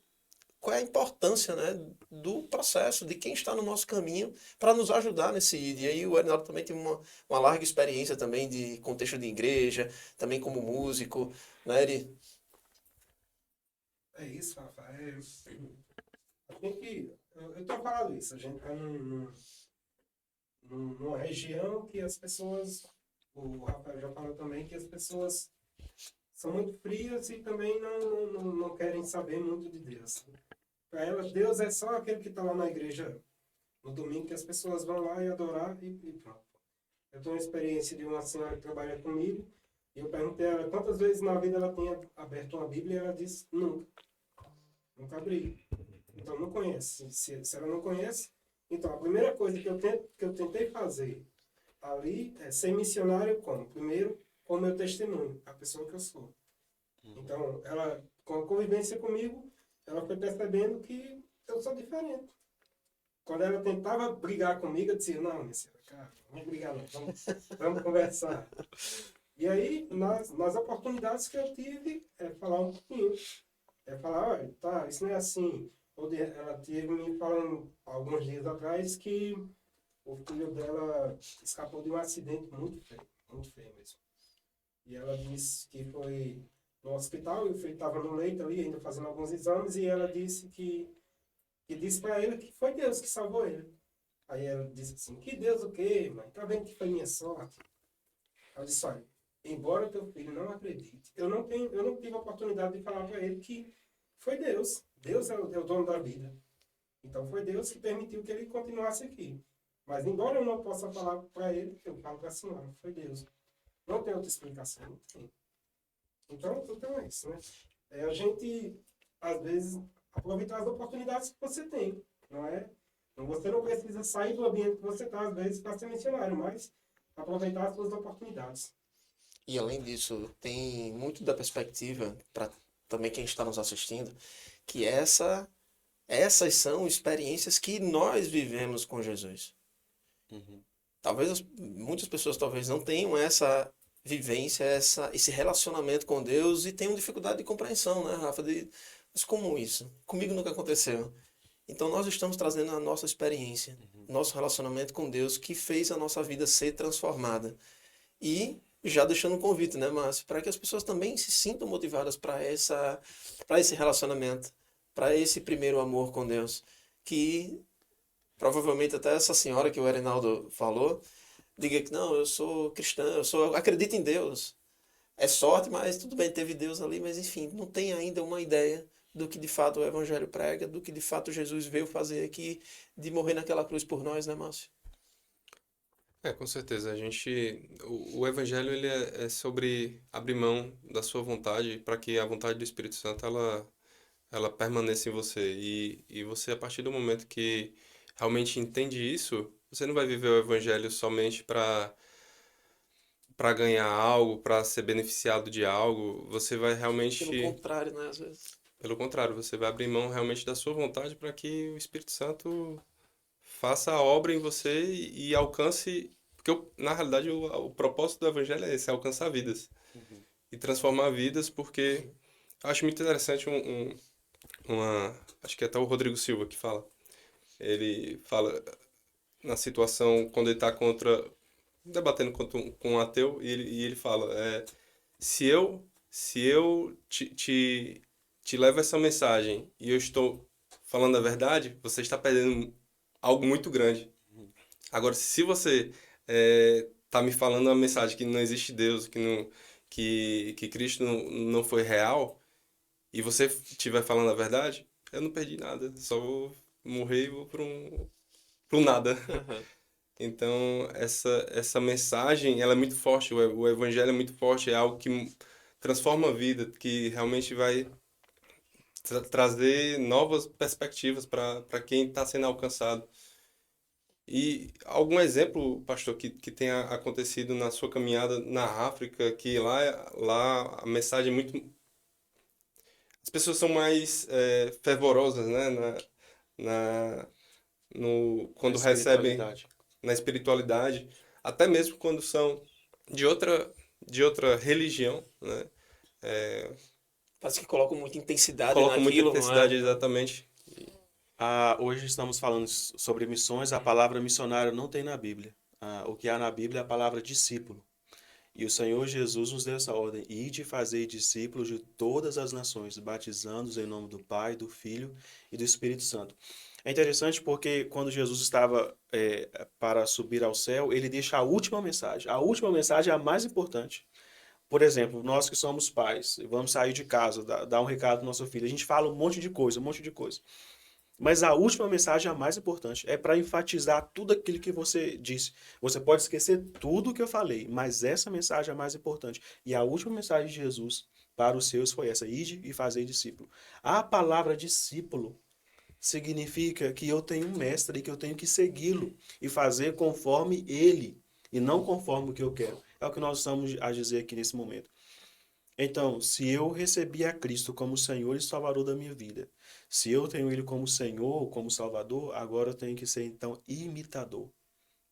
qual é a importância, né, do processo, de quem está no nosso caminho para nos ajudar nesse ID. E aí o Erinaldo também tem uma larga experiência também de contexto de igreja, também como músico, né, Eri? É isso, Rafa. A gente, eu tenho falado isso, a gente está numa região que as pessoas, o Rafael já falou também, que as pessoas são muito frias e também não querem saber muito de Deus. Para elas, Deus é só aquele que está lá na igreja no domingo, que as pessoas vão lá e adorar e pronto. Eu tenho uma experiência de uma senhora que trabalha comigo, e eu perguntei a ela quantas vezes na vida ela tinha aberto uma Bíblia, e ela disse, nunca. Nunca abri. Então não conhece. Se ela não conhece, então a primeira coisa que eu tentei fazer ali é ser missionário como? Primeiro, com o meu testemunho, a pessoa que eu sou. Então, ela, com a convivência comigo, ela foi percebendo que eu sou diferente. Quando ela tentava brigar comigo, eu dizia, não, minha senhora, cara, não vamos brigar não, vamos conversar. E aí, nas oportunidades que eu tive, é falar um pouquinho. É falar, olha, tá, isso não é assim. Ela teve me falando alguns dias atrás que o filho dela escapou de um acidente muito feio mesmo. E ela disse que foi no hospital, e o filho estava no leito ali, ainda fazendo alguns exames, e ela disse que disse para ele que foi Deus que salvou ele. Aí ela disse assim, que Deus o quê, mãe? Tá vendo que foi minha sorte? Ela disse, olha, embora teu filho não acredite, eu não tive a oportunidade de falar para ele que foi Deus. Deus é o dono da vida. Então foi Deus que permitiu que ele continuasse aqui. Mas embora eu não possa falar para ele, eu falo para a senhora, foi Deus. Não tem outra explicação, não tem. Então é isso, né? É a gente, às vezes, aproveitar as oportunidades que você tem, não é? Você não precisa sair do ambiente que você está, às vezes, para ser missionário, mas aproveitar as suas oportunidades. E além disso, tem muito da perspectiva, para também quem está nos assistindo, que essas são experiências que nós vivemos com Jesus. Talvez muitas pessoas talvez não tenham essa vivência, esse relacionamento com Deus e tenham dificuldade de compreensão, né, Rafa? Mas como isso? Comigo nunca aconteceu. Então nós estamos trazendo a nossa experiência, nosso relacionamento com Deus que fez a nossa vida ser transformada. E já deixando um convite, né, Márcio, para que as pessoas também se sintam motivadas para esse relacionamento, para esse primeiro amor com Deus, que provavelmente até essa senhora que o Erinaldo falou, diga que não, eu sou cristã, eu acredito em Deus. É sorte, mas tudo bem, teve Deus ali, mas enfim, não tem ainda uma ideia do que de fato o Evangelho prega, do que de fato Jesus veio fazer aqui, de morrer naquela cruz por nós, né, Márcio? Com certeza. O Evangelho ele é sobre abrir mão da sua vontade para que a vontade do Espírito Santo ela permaneça em você. E você, a partir do momento que realmente entende isso, você não vai viver o Evangelho somente para ganhar algo, para ser beneficiado de algo. Você vai realmente. Pelo contrário, né, às vezes. Pelo contrário, você vai abrir mão realmente da sua vontade para que o Espírito Santo faça a obra em você e alcance. Porque, na realidade, o propósito do Evangelho é esse: é alcançar vidas e transformar vidas. Porque eu acho muito interessante acho que é até o Rodrigo Silva que fala. Ele fala na situação quando ele está debatendo com um ateu e ele fala: se eu te levo essa mensagem e eu estou falando a verdade, você está perdendo algo muito grande. Agora, se você tá me falando uma mensagem que não existe Deus, que Cristo não foi real, e você estiver falando a verdade, eu não perdi nada. Só vou morrer e vou para um nada. Então, essa mensagem, ela é muito forte, o Evangelho é muito forte, é algo que transforma a vida, que realmente vai trazer novas perspectivas para quem está sendo alcançado. E algum exemplo, pastor, que tenha acontecido na sua caminhada na África, que lá a mensagem é muito. As pessoas são mais fervorosas, né? Na, Na quando recebem espiritualidade. na espiritualidade, até mesmo quando são de outra religião, né? Parece que colocam muita intensidade Colocam muita naquilo, não é? intensidade exatamente. Hoje estamos falando sobre missões, a palavra missionário não tem na Bíblia. O que há na Bíblia é a palavra discípulo. E o Senhor Jesus nos deu essa ordem: ide e fazei discípulos de todas as nações, batizando-os em nome do Pai, do Filho e do Espírito Santo. É interessante porque quando Jesus estava para subir ao céu, ele deixa a última mensagem. A última mensagem é a mais importante. Por exemplo, nós que somos pais, vamos sair de casa, dar um recado para nosso filho. A gente fala um monte de coisa, um monte de coisa. Mas a última mensagem é a mais importante. É para enfatizar tudo aquilo que você disse. Você pode esquecer tudo que eu falei, mas essa mensagem é a mais importante. E a última mensagem de Jesus para os seus foi essa: ide e fazei discípulo. A palavra discípulo significa que eu tenho um mestre e que eu tenho que segui-lo e fazer conforme ele e não conforme o que eu quero. É o que nós estamos a dizer aqui nesse momento. Então, se eu recebi a Cristo como Senhor e Salvador da minha vida, se eu tenho Ele como Senhor, como Salvador, agora eu tenho que ser, então, imitador.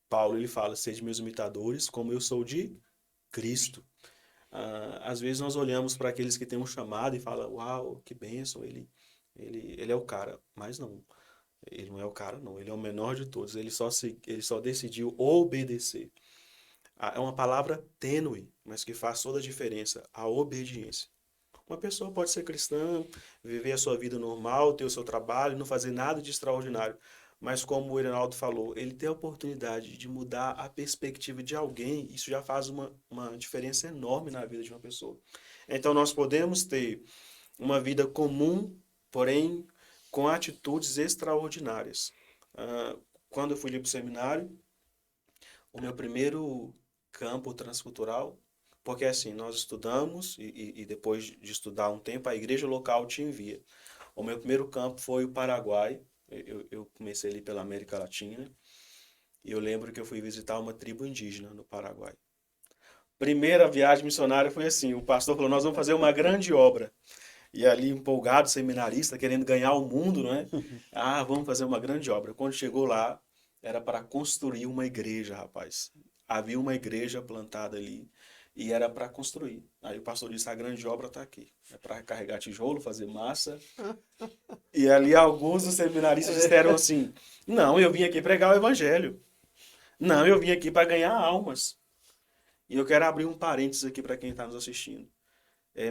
Paulo, ele fala: sede meus imitadores, como eu sou de Cristo. Às vezes nós olhamos para aqueles que têm um chamado e fala: uau, que bênção, ele é o cara. Mas não, ele não é o cara, não. Ele é o menor de todos. Ele só decidiu obedecer. É uma palavra tênue, mas que faz toda a diferença: a obediência. Uma pessoa pode ser cristã, viver a sua vida normal, ter o seu trabalho, não fazer nada de extraordinário. Mas como o Reinaldo falou, ele tem a oportunidade de mudar a perspectiva de alguém. Isso já faz uma diferença enorme na vida de uma pessoa. Então nós podemos ter uma vida comum, porém com atitudes extraordinárias. Quando eu fui ali para o seminário, o meu primeiro campo transcultural, porque assim, nós estudamos e depois de estudar um tempo, a igreja local te envia. O meu primeiro campo foi o Paraguai. Eu comecei ali pela América Latina e eu lembro que eu fui visitar uma tribo indígena no Paraguai. Primeira viagem missionária foi assim: o pastor falou: nós vamos fazer uma grande obra. E ali, empolgado, seminarista, querendo ganhar o mundo, não é? Vamos fazer uma grande obra. Quando chegou lá, era para construir uma igreja, rapaz. Havia uma igreja plantada ali e era para construir. Aí o pastor disse: a grande obra está aqui. É para carregar tijolo, fazer massa. E ali alguns dos seminaristas disseram assim: não, eu vim aqui pregar o evangelho. Não, eu vim aqui para ganhar almas. E eu quero abrir um parênteses aqui para quem está nos assistindo.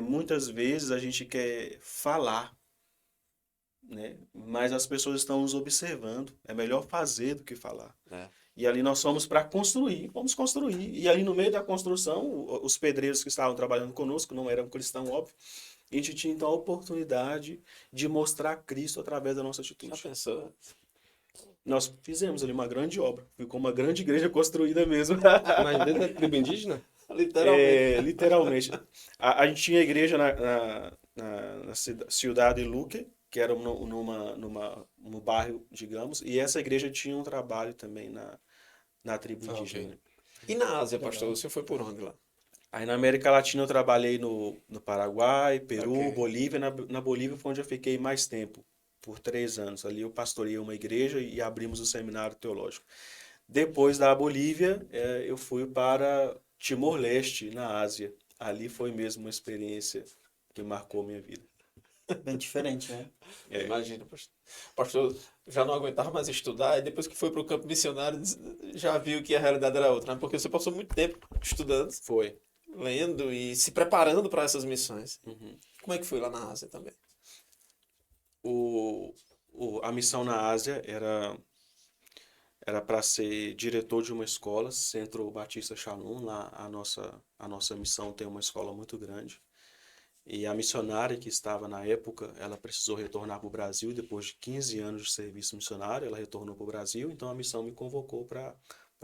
Muitas vezes a gente quer falar, né? Mas as pessoas estão nos observando. É melhor fazer do que falar. É. E ali nós fomos para construir, vamos construir. E ali no meio da construção, os pedreiros que estavam trabalhando conosco, não eram cristãos, óbvio, a gente tinha então a oportunidade de mostrar Cristo através da nossa Já atitude. pensou? Nós fizemos ali uma grande obra, ficou uma grande igreja construída mesmo. Mas dentro da tribo indígena? Literalmente. Literalmente. A gente tinha igreja na Ciudad de Luque, que era num bairro, digamos, e essa igreja tinha um trabalho também na tribo Ah, indígena. ok. E na Ásia, pastor, você foi por onde lá? Aí na América Latina eu trabalhei no Paraguai, Peru, Ok. Bolívia. Na Bolívia foi onde eu fiquei mais tempo, por 3 anos. Ali eu pastoreei uma igreja e abrimos o seminário teológico. Depois da Bolívia, eu fui para Timor-Leste, na Ásia. Ali foi mesmo uma experiência que marcou minha vida. Bem diferente, né? Imagina, pastor. Pastor já não aguentava mais estudar e depois que foi para o campo missionário já viu que a realidade era outra, né? Porque você passou muito tempo estudando, Foi. lendo e se preparando para essas missões. Uhum. Como é que foi lá na Ásia também? A missão na Ásia era para ser diretor de uma escola, Centro Batista Shalom. Lá a nossa missão tem uma escola muito grande. E a missionária que estava na época, ela precisou retornar para o Brasil depois de 15 anos de serviço missionário. Ela retornou para o Brasil, então a missão me convocou para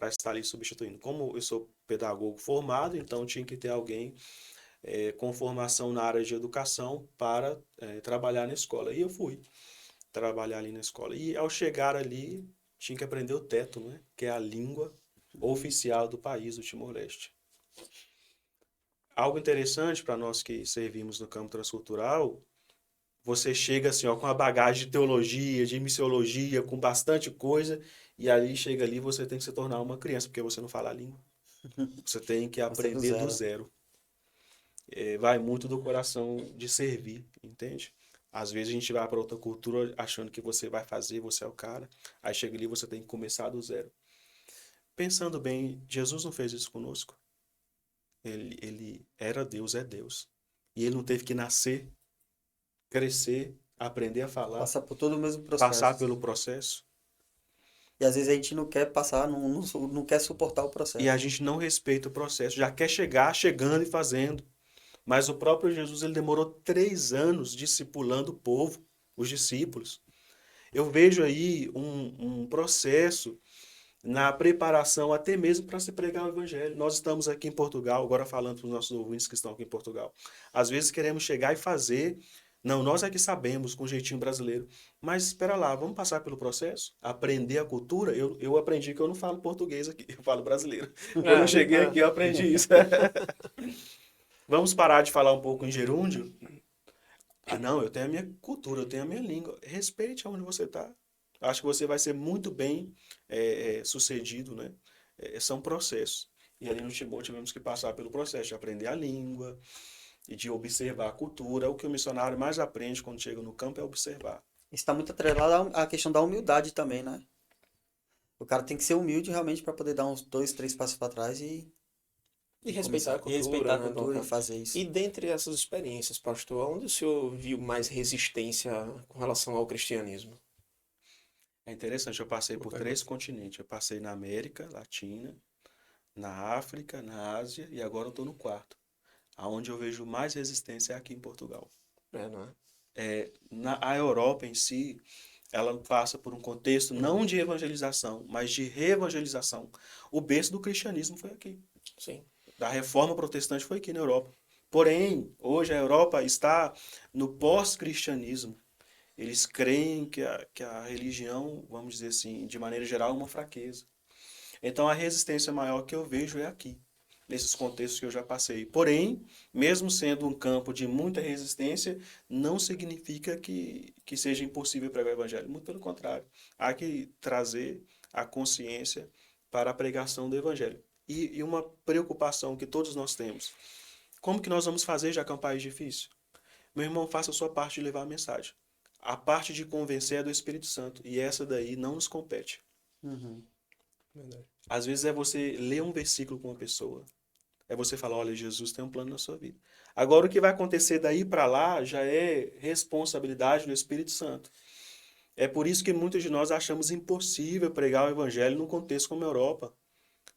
estar ali substituindo. Como eu sou pedagogo formado, então tinha que ter alguém com formação na área de educação para trabalhar na escola. E eu fui trabalhar ali na escola. E ao chegar ali, tinha que aprender o teto, né? Que é a língua oficial do país, do Timor-Leste. Algo interessante para nós que servimos no campo transcultural, você chega assim, ó, com a bagagem de teologia, de missiologia, com bastante coisa, e aí chega ali você tem que se tornar uma criança, porque você não fala a língua. Você tem que Você do aprender do zero. zero. Vai muito do coração de servir, entende? Às vezes a gente vai para outra cultura achando que você vai fazer, você é o cara. Aí chega ali você tem que começar do zero. Pensando bem, Jesus não fez isso conosco. Ele era Deus, é Deus. E ele não teve que nascer, crescer, aprender a falar, Passar por todo o mesmo passar processo. pelo processo. E às vezes a gente não quer passar, não quer suportar o E processo. a gente não respeita o processo, já quer chegar chegando e fazendo. Mas o próprio Jesus ele demorou 3 anos discipulando o povo, os discípulos. Eu vejo aí um processo na preparação até mesmo para se pregar o evangelho. Nós estamos aqui em Portugal, agora falando para os nossos ouvintes que estão aqui em Portugal. Às vezes queremos chegar e fazer. Não, nós é que sabemos, com jeitinho brasileiro. Mas espera lá, vamos passar pelo processo? Aprender a cultura? Eu aprendi que eu não falo português aqui, eu falo brasileiro. Quando eu cheguei aqui, eu aprendi isso. Vamos parar de falar um pouco em gerúndio? Ah, não, eu tenho a minha cultura, eu tenho a minha língua. Respeite aonde você está. Acho que você vai ser muito bem sucedido, né? São processos. E ali no Timor tivemos que passar pelo processo de aprender a língua e de observar a cultura. O que o missionário mais aprende quando chega no campo é observar. Isso está muito atrelado à questão da humildade também, né? O cara tem que ser humilde realmente para poder dar uns 2, 3 passos para trás E respeitar a e cultura, respeitar a né, cultura e local. fazer isso. E dentre essas experiências, pastor, onde o senhor viu mais resistência com relação ao cristianismo? É interessante, eu passei por Boa 3 pergunta. continentes. Eu passei na América Latina, na África, na Ásia e agora eu estou no 4º. Aonde eu vejo mais resistência é aqui em Portugal. Não é? A Europa em si, ela passa por um contexto não de evangelização, mas de reevangelização. O berço do cristianismo foi aqui. Sim. Da reforma protestante foi aqui na Europa. Porém, hoje a Europa está no pós-cristianismo. Eles creem que a religião, vamos dizer assim, de maneira geral, é uma fraqueza. Então a resistência maior que eu vejo é aqui, nesses contextos que eu já passei. Porém, mesmo sendo um campo de muita resistência, não significa que seja impossível pregar o evangelho. Muito pelo contrário. Há que trazer a consciência para a pregação do evangelho. E uma preocupação que todos nós temos. Como que nós vamos fazer já que é um país difícil? Meu irmão, faça a sua parte de levar a mensagem. A parte de convencer é do Espírito Santo. E essa daí não nos compete. Uhum. Verdade. Às vezes é você ler um versículo com uma pessoa. É você falar, olha, Jesus tem um plano na sua vida. Agora, o que vai acontecer daí para lá já é responsabilidade do Espírito Santo. É por isso que muitos de nós achamos impossível pregar o evangelho num contexto como a Europa.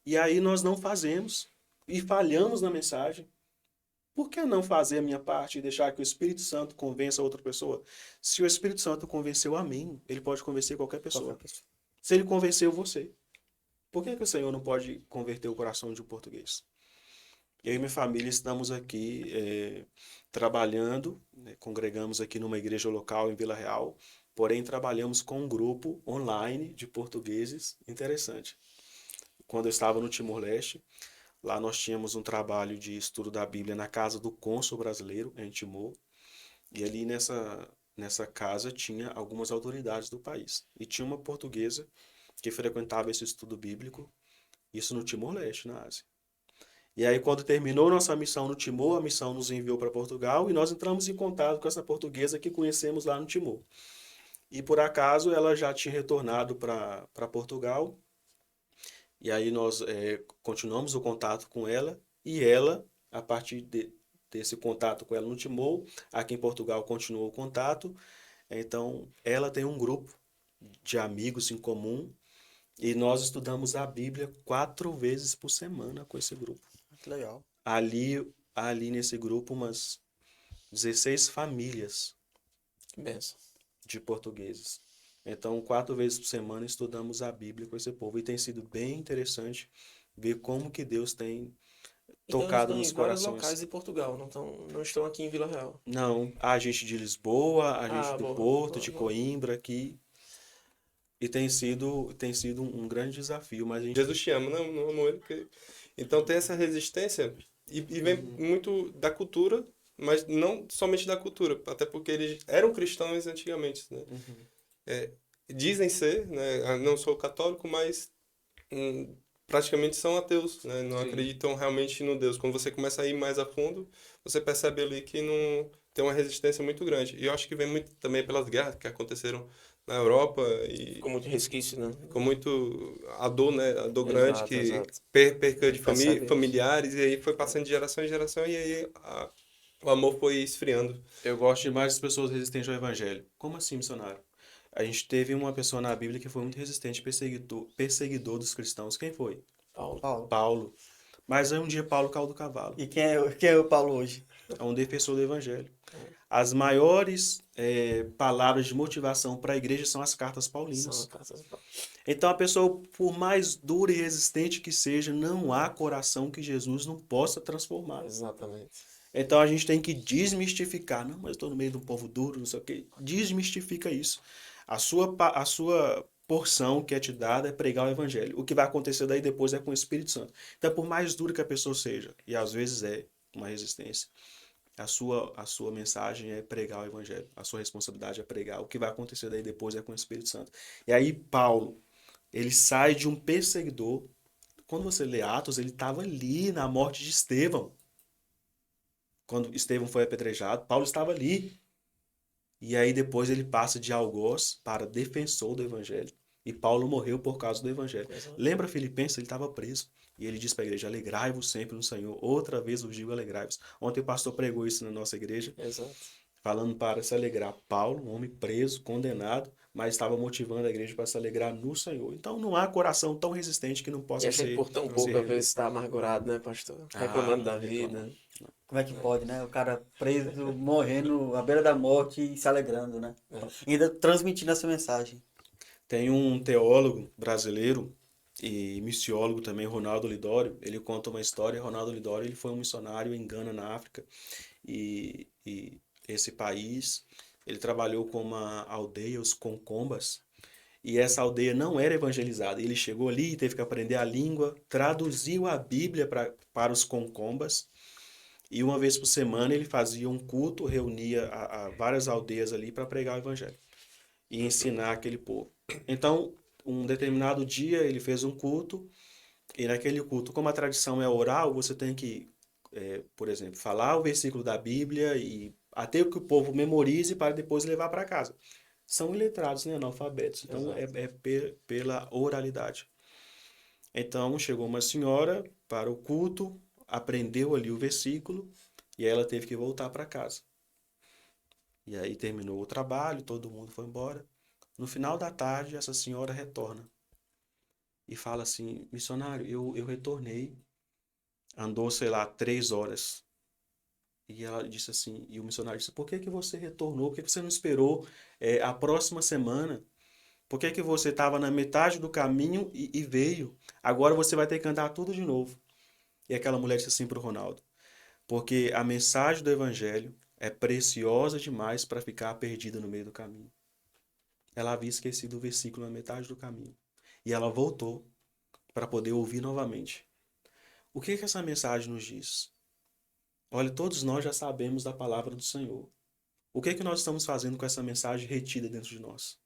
E aí nós não fazemos e falhamos na mensagem. Por que não fazer a minha parte e deixar que o Espírito Santo convença outra pessoa? Se o Espírito Santo convenceu a mim, ele pode convencer qualquer pessoa. Qualquer pessoa. Se ele convenceu você, por que o Senhor não pode converter o coração de um português? Eu e minha família estamos aqui trabalhando, né, congregamos aqui numa igreja local em Vila Real, porém trabalhamos com um grupo online de portugueses interessante. Quando eu estava no Timor-Leste, lá nós tínhamos um trabalho de estudo da Bíblia na casa do cônsul brasileiro, em Timor, e ali nessa casa tinha algumas autoridades do país. E tinha uma portuguesa que frequentava esse estudo bíblico, isso no Timor-Leste, na Ásia. E aí, quando terminou nossa missão no Timor, a missão nos enviou para Portugal e nós entramos em contato com essa portuguesa que conhecemos lá no Timor. E por acaso ela já tinha retornado para Portugal. E aí nós continuamos o contato com ela e ela, a partir desse contato com ela no Timor, aqui em Portugal continuou o contato. Então, ela tem um grupo de amigos em comum e nós estudamos a Bíblia 4 vezes por semana com esse grupo. Que legal. Ali nesse grupo, umas 16 famílias Que benção. de portugueses. Então, 4 vezes por semana estudamos a Bíblia com esse povo. E tem sido bem interessante ver como que Deus tem Então, tocado eles nos estão em vários corações. locais de Portugal, não estão aqui em Vila Real. Não, a gente de Lisboa, a gente do Boa, Porto, boa, de boa. Coimbra aqui. E tem sido um grande desafio, mas a gente Jesus te ama, não amo ele. Então tem essa resistência e vem muito da cultura, mas não somente da cultura, até porque eles eram cristãos antigamente, né? Dizem ser, né? Eu não sou católico, mas praticamente são ateus, né? Não acreditam realmente no Deus. Quando você começa a ir mais a fundo, você percebe ali que não tem uma resistência muito grande. E eu acho que vem muito também pelas guerras que aconteceram na Europa e Com muito resquício, né? com muito a dor, né? A dor grande Exato, que exato. perca de Percebe isso. familiares e aí foi passando de geração em geração e aí o amor foi esfriando. Eu gosto demais das pessoas resistentes ao evangelho. Como assim, missionário? A gente teve uma pessoa na Bíblia que foi muito resistente, perseguidor dos cristãos. Quem foi? Paulo. Paulo. Mas aí um dia Paulo caiu do cavalo. E quem é o Paulo hoje? É um defensor do evangelho. As maiores palavras de motivação para a igreja são as cartas São paulinas. cartas de Paulo. Então a pessoa, por mais dura e resistente que seja, não há coração que Jesus não possa transformar. Exatamente. Então a gente tem que desmistificar. Não, mas eu estou no meio de um povo duro, não sei o quê. Desmistifica isso. A sua porção que é te dada é pregar o evangelho. O que vai acontecer daí depois é com o Espírito Santo. Então, por mais duro que a pessoa seja, e às vezes é uma resistência, a sua mensagem é pregar o evangelho. A sua responsabilidade é pregar. O que vai acontecer daí depois é com o Espírito Santo. E aí Paulo, ele sai de um perseguidor. Quando você lê Atos, ele estava ali na morte de Estevão. Quando Estevão foi apedrejado, Paulo estava ali. E aí depois ele passa de algoz para defensor do evangelho. E Paulo morreu por causa do evangelho. Exato. Lembra Filipenses? Ele estava preso. E ele diz para a igreja, alegrai-vos sempre no Senhor. Outra vez vos digo, alegrai-vos. Ontem o pastor pregou isso na nossa igreja, Exato. falando para se alegrar. Paulo, um homem preso, condenado, mas estava motivando a igreja para se alegrar no Senhor. Então não há coração tão resistente que não E possa a gente ser... por tão ser pouco às revisto. vezes está amargurado, né, pastor? Reclamando da vida. Como é que pode, né? O cara preso, morrendo à beira da morte e se alegrando, né? Ainda transmitindo essa mensagem. Tem um teólogo brasileiro e missiólogo também, Ronaldo Lidório. Ele conta uma história. Ronaldo Lidório, ele foi um missionário em Gana, na África. E esse país, ele trabalhou com uma aldeia, os Concombas. E essa aldeia não era evangelizada. Ele chegou ali, teve que aprender a língua, traduziu a Bíblia para os Concombas. E uma vez por semana ele fazia um culto, reunia a várias aldeias ali para pregar o evangelho e ensinar aquele povo. Então, um determinado dia ele fez um culto e naquele culto, como a tradição é oral, você tem que, por exemplo, falar o versículo da Bíblia e até que o povo memorize para depois levar para casa. São iletrados, né, analfabetos. Então, pela oralidade. Então, chegou uma senhora para o culto, aprendeu ali o versículo e aí ela teve que voltar para casa. E aí terminou o trabalho, todo mundo foi embora. No final da tarde, essa senhora retorna e fala assim, missionário, eu retornei, andou, sei lá, 3 horas. E ela disse assim, e o missionário disse, por que que você retornou? Por que que você não esperou a próxima semana? Por que que você estava na metade do caminho e veio? Agora você vai ter que andar tudo de novo. E aquela mulher disse assim para o Ronaldo, porque a mensagem do evangelho é preciosa demais para ficar perdida no meio do caminho. Ela havia esquecido o versículo na metade do caminho. E ela voltou para poder ouvir novamente. O que que essa mensagem nos diz? Olha, todos nós já sabemos da palavra do Senhor. O que que nós estamos fazendo com essa mensagem retida dentro de nós?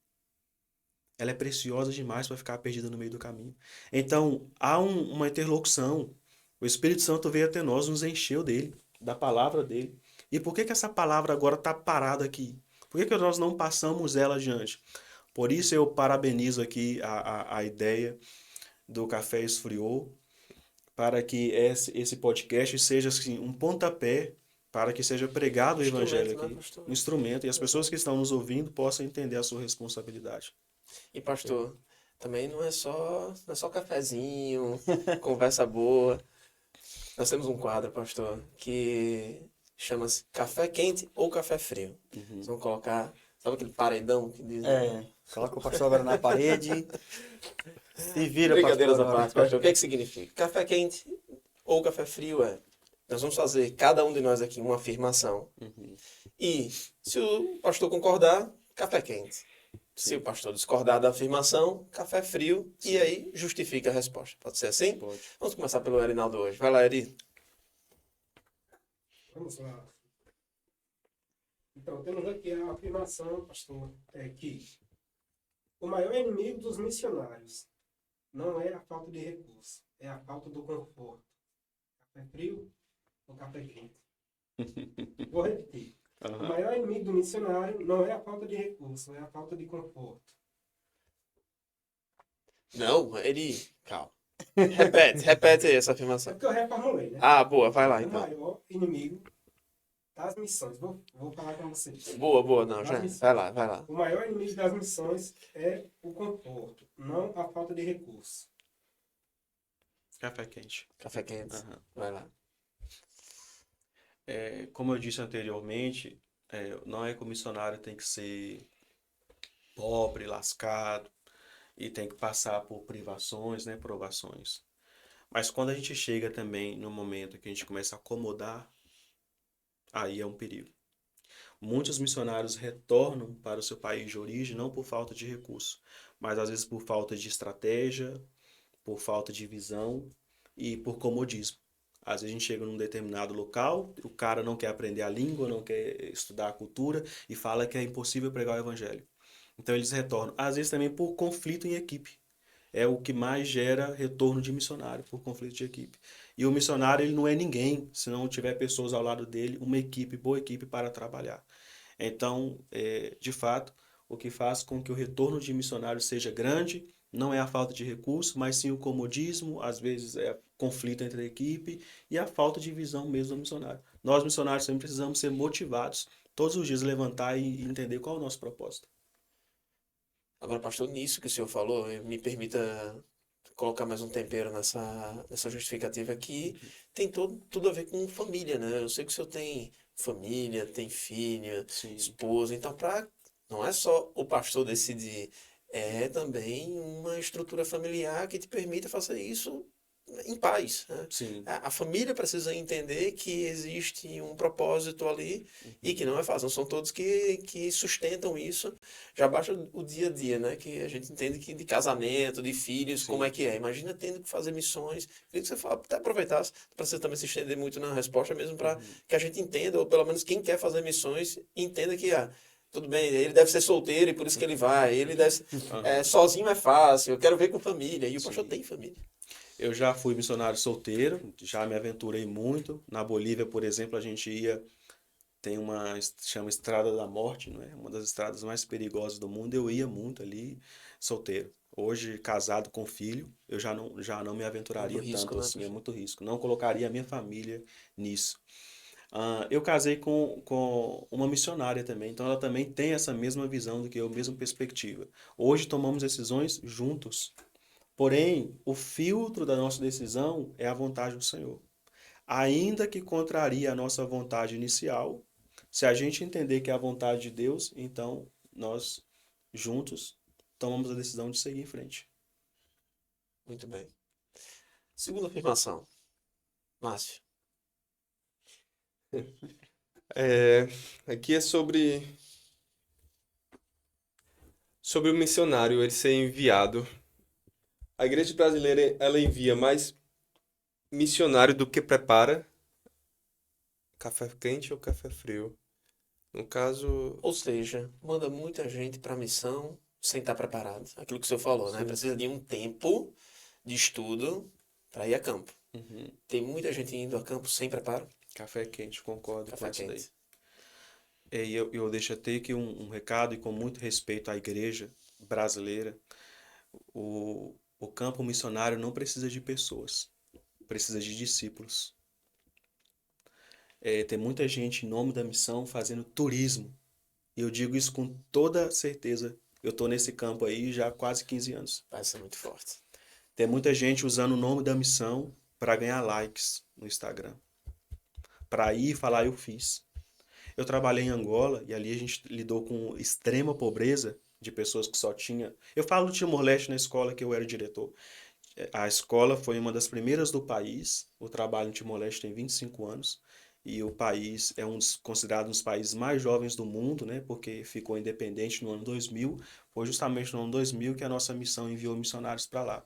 Ela é preciosa demais para ficar perdida no meio do caminho. Então, há uma interlocução. O Espírito Santo veio até nós, nos encheu dele, da palavra dele. E por que que essa palavra agora está parada aqui? Por que que nós não passamos ela adiante? Por isso eu parabenizo aqui a ideia do Café Esfriou, para que esse podcast seja assim, um pontapé para que seja pregado o evangelho aqui. Um instrumento, e as pessoas que estão nos ouvindo possam entender a sua responsabilidade. E pastor, também não é só cafezinho, conversa boa. Nós temos um quadro, pastor, que chama-se Café Quente ou Café Frio. Nós vamos colocar, sabe aquele paredão que diz? Coloca o pastor agora na parede. Se vira, Brincadeiras à pastor. parte, pastor. O que é que significa? Café quente ou café frio é Nós vamos fazer, cada um de nós aqui, uma afirmação. Uhum. E, se o pastor concordar, café quente. Se o pastor discordar da afirmação, café frio. E aí, justifica a resposta. Pode ser assim? Pode. Vamos começar pelo Erinaldo hoje. Vai lá, Eri. Vamos lá. Então, temos aqui a afirmação, pastor, que o maior inimigo dos missionários não é a falta de recurso, é a falta do conforto. Café frio ou café quente? Vou repetir. O Aham. maior inimigo do missionário não é a falta de recurso, é a falta de conforto. Não, Eri, calma. Repete aí essa É afirmação. porque eu reformulei, né? Ah, boa, vai lá O então. maior inimigo das missões. Vou falar com vocês. Boa, não, já. Vai lá. O maior inimigo das missões é o conforto, não a falta de recurso. Café quente. Café quente. Aham. Vai lá. Como eu disse anteriormente, não é que o missionário tem que ser pobre, lascado, e tem que passar por privações, né, provações. Mas quando a gente chega também no momento que a gente começa a acomodar, aí é um perigo. Muitos missionários retornam para o seu país de origem não por falta de recurso, mas às vezes por falta de estratégia, por falta de visão e por comodismo. Às vezes a gente chega num determinado local, o cara não quer aprender a língua, não quer estudar a cultura e fala que é impossível pregar o evangelho. Então eles retornam. Às vezes também por conflito em equipe. É o que mais gera retorno de missionário, por conflito de equipe. E o missionário, ele não é ninguém se não tiver pessoas ao lado dele, uma equipe, boa equipe para trabalhar. Então, de fato, o que faz com que o retorno de missionário seja grande não é a falta de recurso, mas sim o comodismo, às vezes é conflito entre a equipe e a falta de visão mesmo do missionário. Nós, missionários, sempre precisamos ser motivados, todos os dias levantar e entender qual é o nosso propósito. Agora, pastor, nisso que o senhor falou, me permita colocar mais um tempero nessa justificativa que tem tudo a ver com família, né? Eu sei que o senhor tem família, tem filha, Sim. esposa, então não é só o pastor decidir, é também uma estrutura familiar que te permita fazer isso em paz, né? Sim. A família precisa entender que existe um propósito ali e que não é fácil. Não são todos que sustentam isso. Já basta o dia a dia, né? Que a gente entende que de casamento, de filhos, como é que é. Imagina tendo que fazer missões. Queria que você até aproveitasse para você também se estender muito na resposta, mesmo para que a gente entenda, ou pelo menos quem quer fazer missões, entenda que tudo bem, ele deve ser solteiro e por isso que ele vai. Ele deve ser, sozinho é fácil, eu quero ver com família. E o pastor tem família. Eu já fui missionário solteiro, já me aventurei muito. Na Bolívia, por exemplo, a gente tem chama Estrada da Morte, não é? Uma das estradas mais perigosas do mundo. Eu ia muito ali, solteiro. Hoje, casado com filho, eu já não me aventuraria Muito risco, tanto né, assim, é pastor? muito risco. Não colocaria a minha família nisso. Eu casei com uma missionária também, então ela também tem essa mesma visão do que eu, mesma perspectiva. Hoje tomamos decisões juntos. Porém, o filtro da nossa decisão é a vontade do Senhor. Ainda que contraria a nossa vontade inicial, se a gente entender que é a vontade de Deus, então nós juntos tomamos a decisão de seguir em frente. Muito bem. Segunda afirmação. Márcio. Aqui é sobre o missionário ele ser enviado. A igreja brasileira ela envia mais missionário do que prepara. Café quente ou café frio? No caso, Ou seja, manda muita gente para a missão sem estar preparado. Aquilo que o senhor falou, né? Sim. Precisa de um tempo de estudo para ir a campo. Uhum. Tem muita gente indo a campo sem preparo. Café quente, concordo Café com isso daí. quente. E eu deixo até aqui um recado e com muito respeito à igreja brasileira. O campo missionário não precisa de pessoas, precisa de discípulos. Tem muita gente em nome da missão fazendo turismo. E eu digo isso com toda certeza. Eu estou nesse campo aí já há quase 15 anos. Vai ser muito forte. Tem muita gente usando o nome da missão para ganhar likes no Instagram. Para ir falar, eu fiz. Eu trabalhei em Angola e ali a gente lidou com extrema pobreza de pessoas que só tinha... Eu falo do Timor-Leste na escola que eu era diretor. A escola foi uma das primeiras do país. O trabalho em Timor-Leste tem 25 anos. E o país é considerado um dos países mais jovens do mundo, né? Porque ficou independente no ano 2000. Foi justamente no ano 2000 que a nossa missão enviou missionários para lá.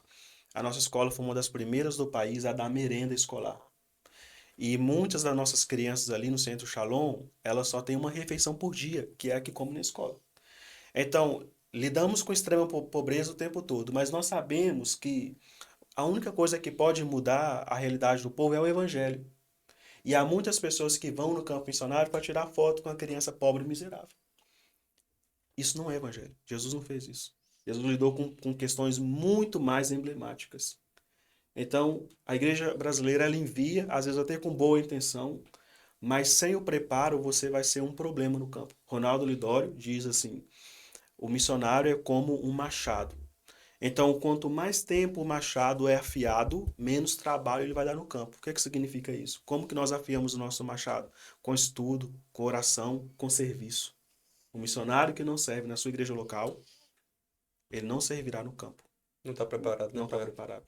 A nossa escola foi uma das primeiras do país a dar merenda escolar. E muitas das nossas crianças ali no Centro Shalom, elas só têm uma refeição por dia, que é a que come na escola. Então, lidamos com extrema pobreza o tempo todo, mas nós sabemos que a única coisa que pode mudar a realidade do povo é o evangelho. E há muitas pessoas que vão no campo missionário para tirar foto com a criança pobre e miserável. Isso não é evangelho. Jesus não fez isso. Jesus lidou com questões muito mais emblemáticas. Então, a igreja brasileira, ela envia, às vezes até com boa intenção, mas sem o preparo você vai ser um problema no campo. Ronaldo Lidório diz assim, o missionário é como um machado. Então, quanto mais tempo o machado é afiado, menos trabalho ele vai dar no campo. O que significa isso? Como que nós afiamos o nosso machado? Com estudo, com oração, com serviço. O missionário que não serve na sua igreja local, ele não servirá no campo. Não está preparado, Não né, está padre? preparado.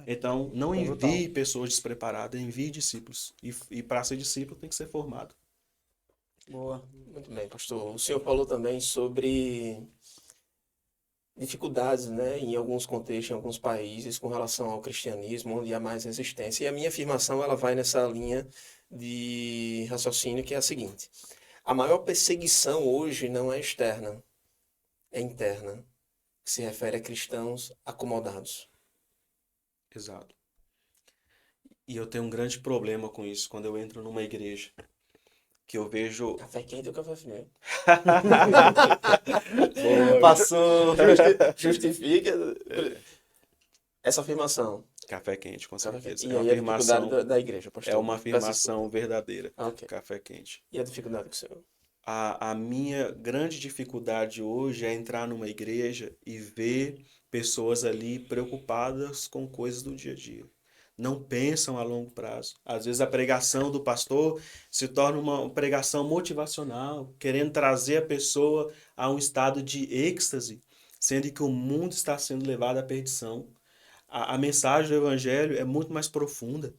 Então, não É brutal. envie pessoas despreparadas, envie discípulos. E para ser discípulo tem que ser formado. Boa. Muito bem, pastor. O senhor falou também sobre dificuldades, né, em alguns contextos, em alguns países, com relação ao cristianismo, onde há mais resistência. E a minha afirmação, ela vai nessa linha de raciocínio, que é a seguinte: a maior perseguição hoje não é externa, é interna, que se refere a cristãos acomodados. Exato. E eu tenho um grande problema com isso quando eu entro numa igreja. Que eu vejo. Café quente ou café frio? Passou. Justifica essa afirmação. Café quente, com certeza. E É uma aí a dificuldade afirmação, da igreja, pastor. é uma Peço afirmação verdadeira. desculpa. Ok. Café quente. E a dificuldade que o senhor... A minha grande dificuldade hoje é entrar numa igreja e ver pessoas ali preocupadas com coisas do dia a dia. Não pensam a longo prazo. Às vezes a pregação do pastor se torna uma pregação motivacional, querendo trazer a pessoa a um estado de êxtase, sendo que o mundo está sendo levado à perdição. A mensagem do evangelho é muito mais profunda.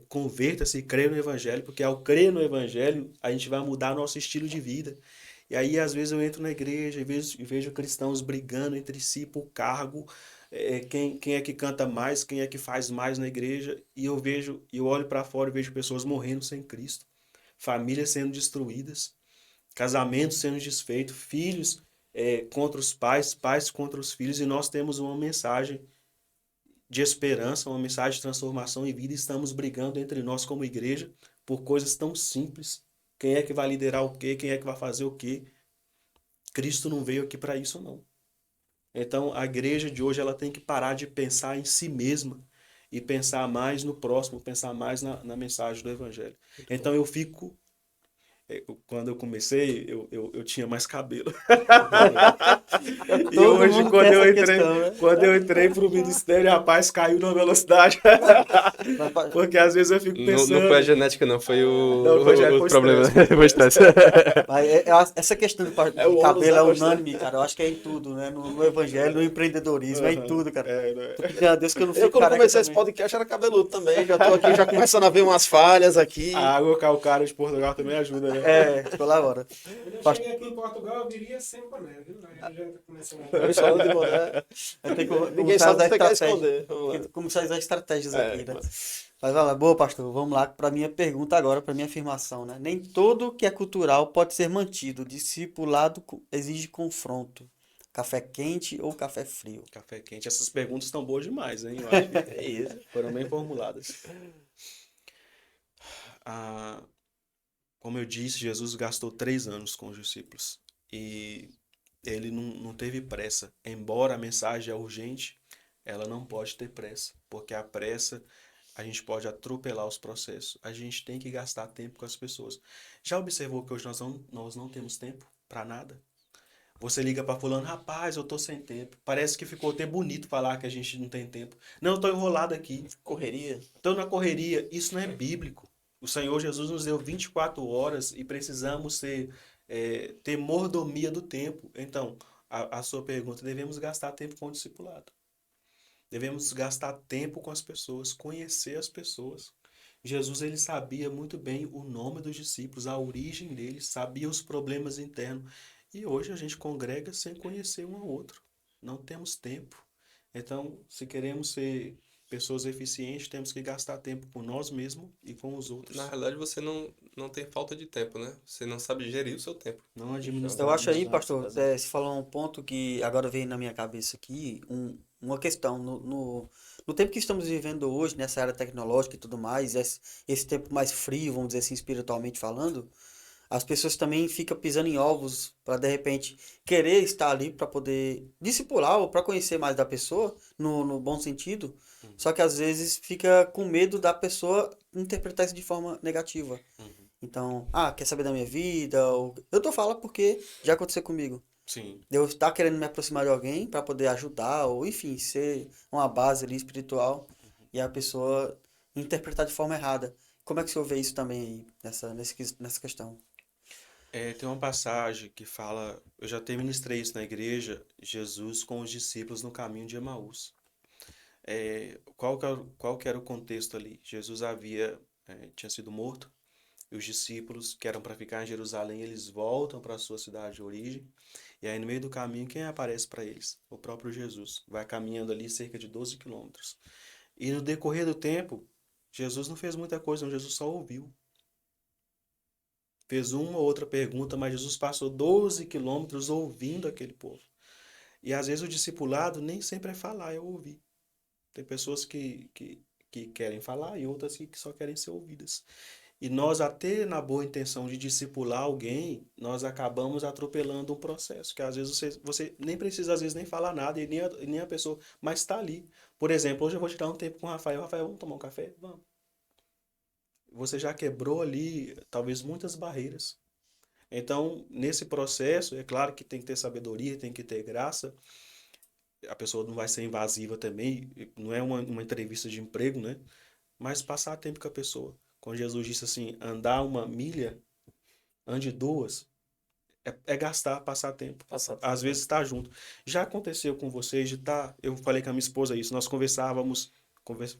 Converta-se e creia no evangelho, porque ao crer no evangelho, a gente vai mudar nosso estilo de vida. E aí, às vezes, eu entro na igreja e vejo cristãos brigando entre si por cargo, quem é que canta mais, quem é que faz mais na igreja, e eu olho para fora e vejo pessoas morrendo sem Cristo, famílias sendo destruídas, casamentos sendo desfeitos, filhos contra os pais, pais contra os filhos, e nós temos uma mensagem de esperança, uma mensagem de transformação em vida, e estamos brigando entre nós como igreja por coisas tão simples. Quem é que vai liderar o quê? Quem é que vai fazer o quê? Cristo não veio aqui para isso, não. Então, a igreja de hoje ela tem que parar de pensar em si mesma e pensar mais no próximo, pensar mais na mensagem do evangelho. Então, quando eu comecei, eu tinha mais cabelo. E Todo hoje, mundo tem essa questão, né? quando eu entrei pro ministério, rapaz, caiu na velocidade. Porque às vezes eu fico Não, pensando. não foi a genética, não. Foi Não, foi o problema. estresse, Foi o estresse. Mas essa questão de o cabelo ônus, é né, unânime, cara. Eu acho que é em tudo, né? No evangelho, no empreendedores, é em tudo, cara. Meu Deus, que eu não Eu, fico quando careca comecei esse também. podcast, era cabeludo também. Já tô aqui, já começando a ver umas falhas aqui. A água calcária de Portugal também ajuda, né? Colabora. Quando eu cheguei aqui em Portugal, eu viria sem boné, viu? Aí já começou a... Eu só de boné. Tem que Ninguém começar a sabe usar o que você quer estratégia. esconder. Vamos lá. Tem que começar a usar estratégias É, aqui, né? Mas vai lá, boa, pastor. Vamos lá para minha pergunta agora, para minha afirmação, né? Nem tudo que é cultural pode ser mantido. Discipulado exige confronto. Café quente ou café frio? Café quente. Essas perguntas estão boas demais, hein? Eu acho que foram bem formuladas. Como eu disse, Jesus gastou 3 anos com os discípulos. E ele não teve pressa. Embora a mensagem é urgente, ela não pode ter pressa. Porque a pressa, a gente pode atropelar os processos. A gente tem que gastar tempo com as pessoas. Já observou que hoje nós não temos tempo para nada? Você liga para fulano, rapaz, eu tô sem tempo. Parece que ficou até bonito falar que a gente não tem tempo. Não, eu tô enrolado aqui. Correria. Estou na correria. Isso não é bíblico. O Senhor Jesus nos deu 24 horas e precisamos ter mordomia do tempo. Então, a sua pergunta, devemos gastar tempo com o discipulado. Devemos gastar tempo com as pessoas, conhecer as pessoas. Jesus, ele sabia muito bem o nome dos discípulos, a origem deles, sabia os problemas internos. E hoje a gente congrega sem conhecer um ao outro. Não temos tempo. Então, se queremos ser pessoas eficientes, temos que gastar tempo com nós mesmos e com os outros. Na realidade, você não tem falta de tempo, né? Você não sabe gerir o seu tempo. Não Eu administrar. acho aí, Exato, pastor, exato. você falou um ponto que agora veio na minha cabeça aqui, uma questão. No tempo que estamos vivendo hoje, nessa era tecnológica e tudo mais, esse tempo mais frio, vamos dizer assim, espiritualmente falando, as pessoas também ficam pisando em ovos para de repente querer estar ali para poder discipular ou para conhecer mais da pessoa, no bom sentido, só que às vezes fica com medo da pessoa interpretar isso de forma negativa. Então, quer saber da minha vida? Ou... Eu tô falando porque já aconteceu comigo. Sim. Deus está querendo me aproximar de alguém para poder ajudar, ou enfim, ser uma base ali espiritual e a pessoa interpretar de forma errada. Como é que o senhor vê isso também aí, nessa questão? Tem uma passagem que fala, eu já até ministrei isso na igreja, Jesus com os discípulos no caminho de Emaús. Qual que era o contexto ali? Jesus tinha sido morto, e os discípulos que eram para ficar em Jerusalém, eles voltam para a sua cidade de origem, e aí no meio do caminho, quem aparece para eles? O próprio Jesus. Vai caminhando ali cerca de 12 quilômetros. E no decorrer do tempo, Jesus não fez muita coisa, não, Jesus só ouviu. Fez uma ou outra pergunta, mas Jesus passou 12 quilômetros ouvindo aquele povo. E às vezes o discipulado nem sempre é falar, é ouvir. Tem pessoas que querem falar e outras que só querem ser ouvidas. E nós, até na boa intenção de discipular alguém, nós acabamos atropelando um processo, que às vezes você nem precisa, às vezes, nem falar nada, e nem a pessoa, mas está ali. Por exemplo, hoje eu vou tirar um tempo com o Rafael. Rafael, vamos tomar um café? Vamos. Você já quebrou ali, talvez, muitas barreiras. Então, nesse processo, é claro que tem que ter sabedoria, tem que ter graça. A pessoa não vai ser invasiva também, não é uma entrevista de emprego, né? Mas passar tempo com a pessoa. Quando Jesus disse assim, andar 1 milha, ande 2, é gastar, passar tempo. Passar tempo. Às vezes estar junto. Já aconteceu com vocês de estar. Eu falei com a minha esposa isso, nós conversávamos.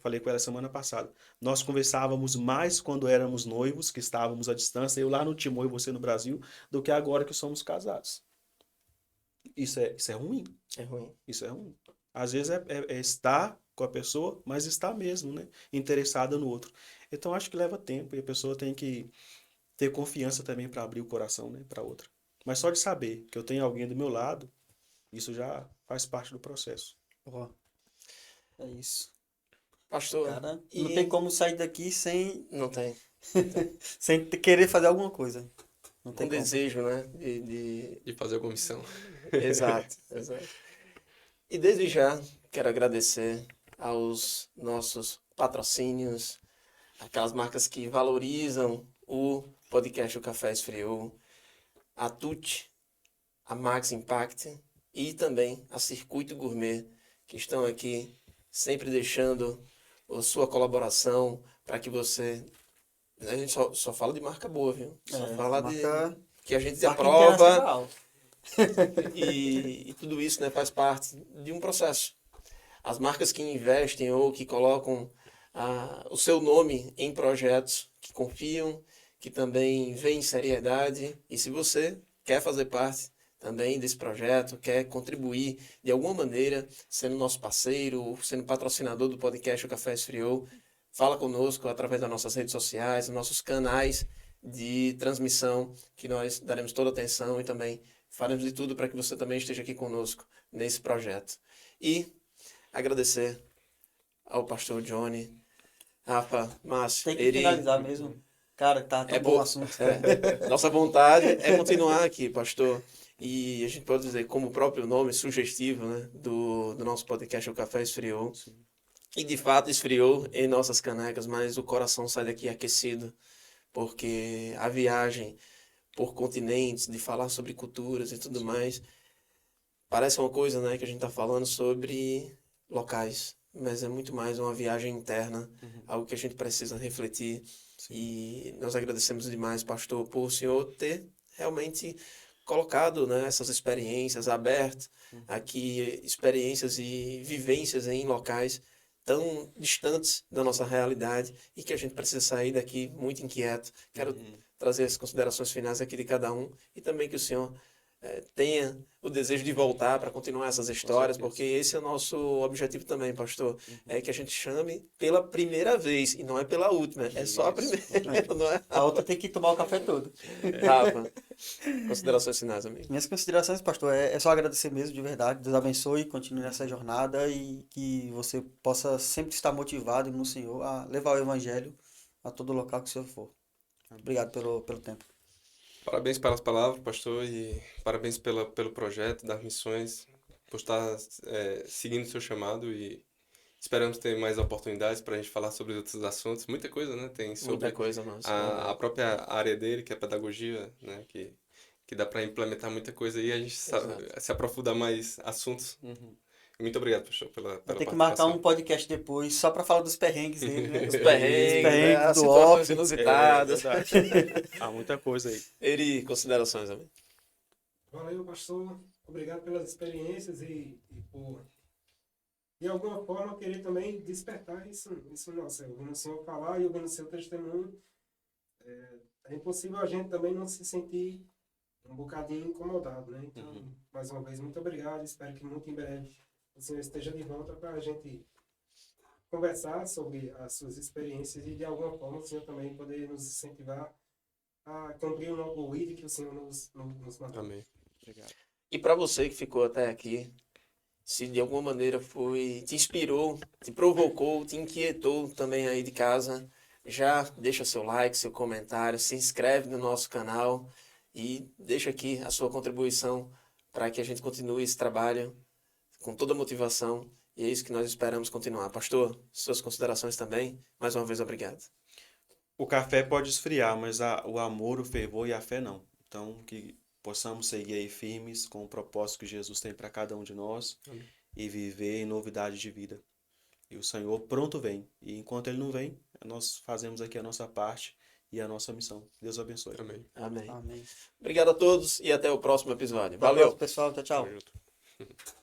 Falei com ela semana passada. Nós conversávamos mais quando éramos noivos, que estávamos à distância, eu lá no Timor e você no Brasil, do que agora que somos casados. Isso é ruim. É ruim. Isso é ruim. Às vezes é estar com a pessoa, mas estar mesmo, né? Interessada no outro. Então acho que leva tempo e a pessoa tem que ter confiança também para abrir o coração, né, para outra. Mas só de saber que eu tenho alguém do meu lado, isso já faz parte do processo. Ó, é isso. Pastor, Cara, não e tem como sair daqui sem, não tem querer fazer alguma coisa. Não um tem como. desejo, né? De... De fazer alguma missão. Exato, exato. E desde já quero agradecer aos nossos patrocínios, aquelas marcas que valorizam o podcast O Café Esfriou, a TUT, a Max Impact e também a Circuito Gourmet, que estão aqui sempre deixando a sua colaboração para que você... A gente só fala de marca boa, viu? Só fala marca- de que a gente Marca aprova internacional. e tudo isso, né, faz parte de um processo. As marcas que investem ou que colocam o seu nome em projetos que confiam, que também veem seriedade, e se você quer fazer parte também desse projeto, quer contribuir de alguma maneira, sendo nosso parceiro, sendo patrocinador do podcast O Café Esfriou, fala conosco através das nossas redes sociais, dos nossos canais de transmissão, que nós daremos toda a atenção e também faremos de tudo para que você também esteja aqui conosco nesse projeto. E agradecer ao pastor Johnny, Rafa, Márcio, Tem que Eri. finalizar mesmo. Cara, tá tão bom o assunto. Nossa vontade é continuar aqui, pastor. E a gente pode dizer, como o próprio nome sugestivo, né, do nosso podcast, O Café Esfriou. E de fato esfriou em nossas canecas, mas o coração sai daqui aquecido, porque a viagem por continentes, de falar sobre culturas e tudo mais, parece uma coisa, né, que a gente está falando sobre locais, mas é muito mais uma viagem interna, algo que a gente precisa refletir. E nós agradecemos demais, pastor, por o senhor ter realmente colocado, né, essas experiências, aberto aqui experiências e vivências em locais tão distantes da nossa realidade e que a gente precisa sair daqui muito inquieto. Quero trazer as considerações finais aqui de cada um e também que o senhor tenha o desejo de voltar para continuar essas histórias, porque esse é o nosso objetivo também, pastor, é que a gente chame pela primeira vez, e não é pela última, é só a primeira, não é? A outra tem que tomar o café todo. Rafa, considerações finais, amigo. Minhas considerações, pastor, é só agradecer mesmo, de verdade. Deus abençoe, continue nessa jornada e que você possa sempre estar motivado no Senhor a levar o Evangelho a todo local que o Senhor for. Obrigado pelo tempo. Parabéns pelas palavras, pastor, e parabéns pelo projeto das missões, por estar seguindo o seu chamado e esperamos ter mais oportunidades para a gente falar sobre outros assuntos. Muita coisa, né? Tem sobre Muita coisa, nossa. a própria área dele, que é a pedagogia, né? Que dá para implementar muita coisa e a gente se aprofundar mais assuntos. Muito obrigado, pastor, pela Vai ter que participação. marcar um podcast depois só para falar dos perrengues dele, né? Os perrengues, as do situações off. inusitadas. Verdade. Há muita coisa aí. Eri, considerações, amigo. Valeu, pastor. Obrigado pelas experiências e por, de alguma forma, querer também despertar isso nosso. Ouvindo o Senhor falar e ouvindo o seu testemunho, é impossível a gente também não se sentir um bocadinho incomodado, né? Então, mais uma vez, muito obrigado. Espero que muito em breve o Senhor esteja de volta para a gente conversar sobre as suas experiências e, de alguma forma, o Senhor também poder nos incentivar a cumprir o ID que o Senhor nos mandou. Amém. Obrigado. E para você que ficou até aqui, se de alguma maneira te inspirou, te provocou, te inquietou também aí de casa, já deixa seu like, seu comentário, se inscreve no nosso canal e deixa aqui a sua contribuição para que a gente continue esse trabalho com toda a motivação. E é isso que nós esperamos continuar. Pastor, suas considerações também. Mais uma vez, obrigado. O café pode esfriar, mas o amor, o fervor e a fé não. Então, que possamos seguir aí firmes com o propósito que Jesus tem para cada um de nós e viver em novidade de vida. E o Senhor pronto vem. E enquanto Ele não vem, nós fazemos aqui a nossa parte e a nossa missão. Deus abençoe. Amém. Amém. Amém. Obrigado a todos e até o próximo episódio. Até a Valeu! próxima, pessoal. Tchau, tchau. Tamo junto.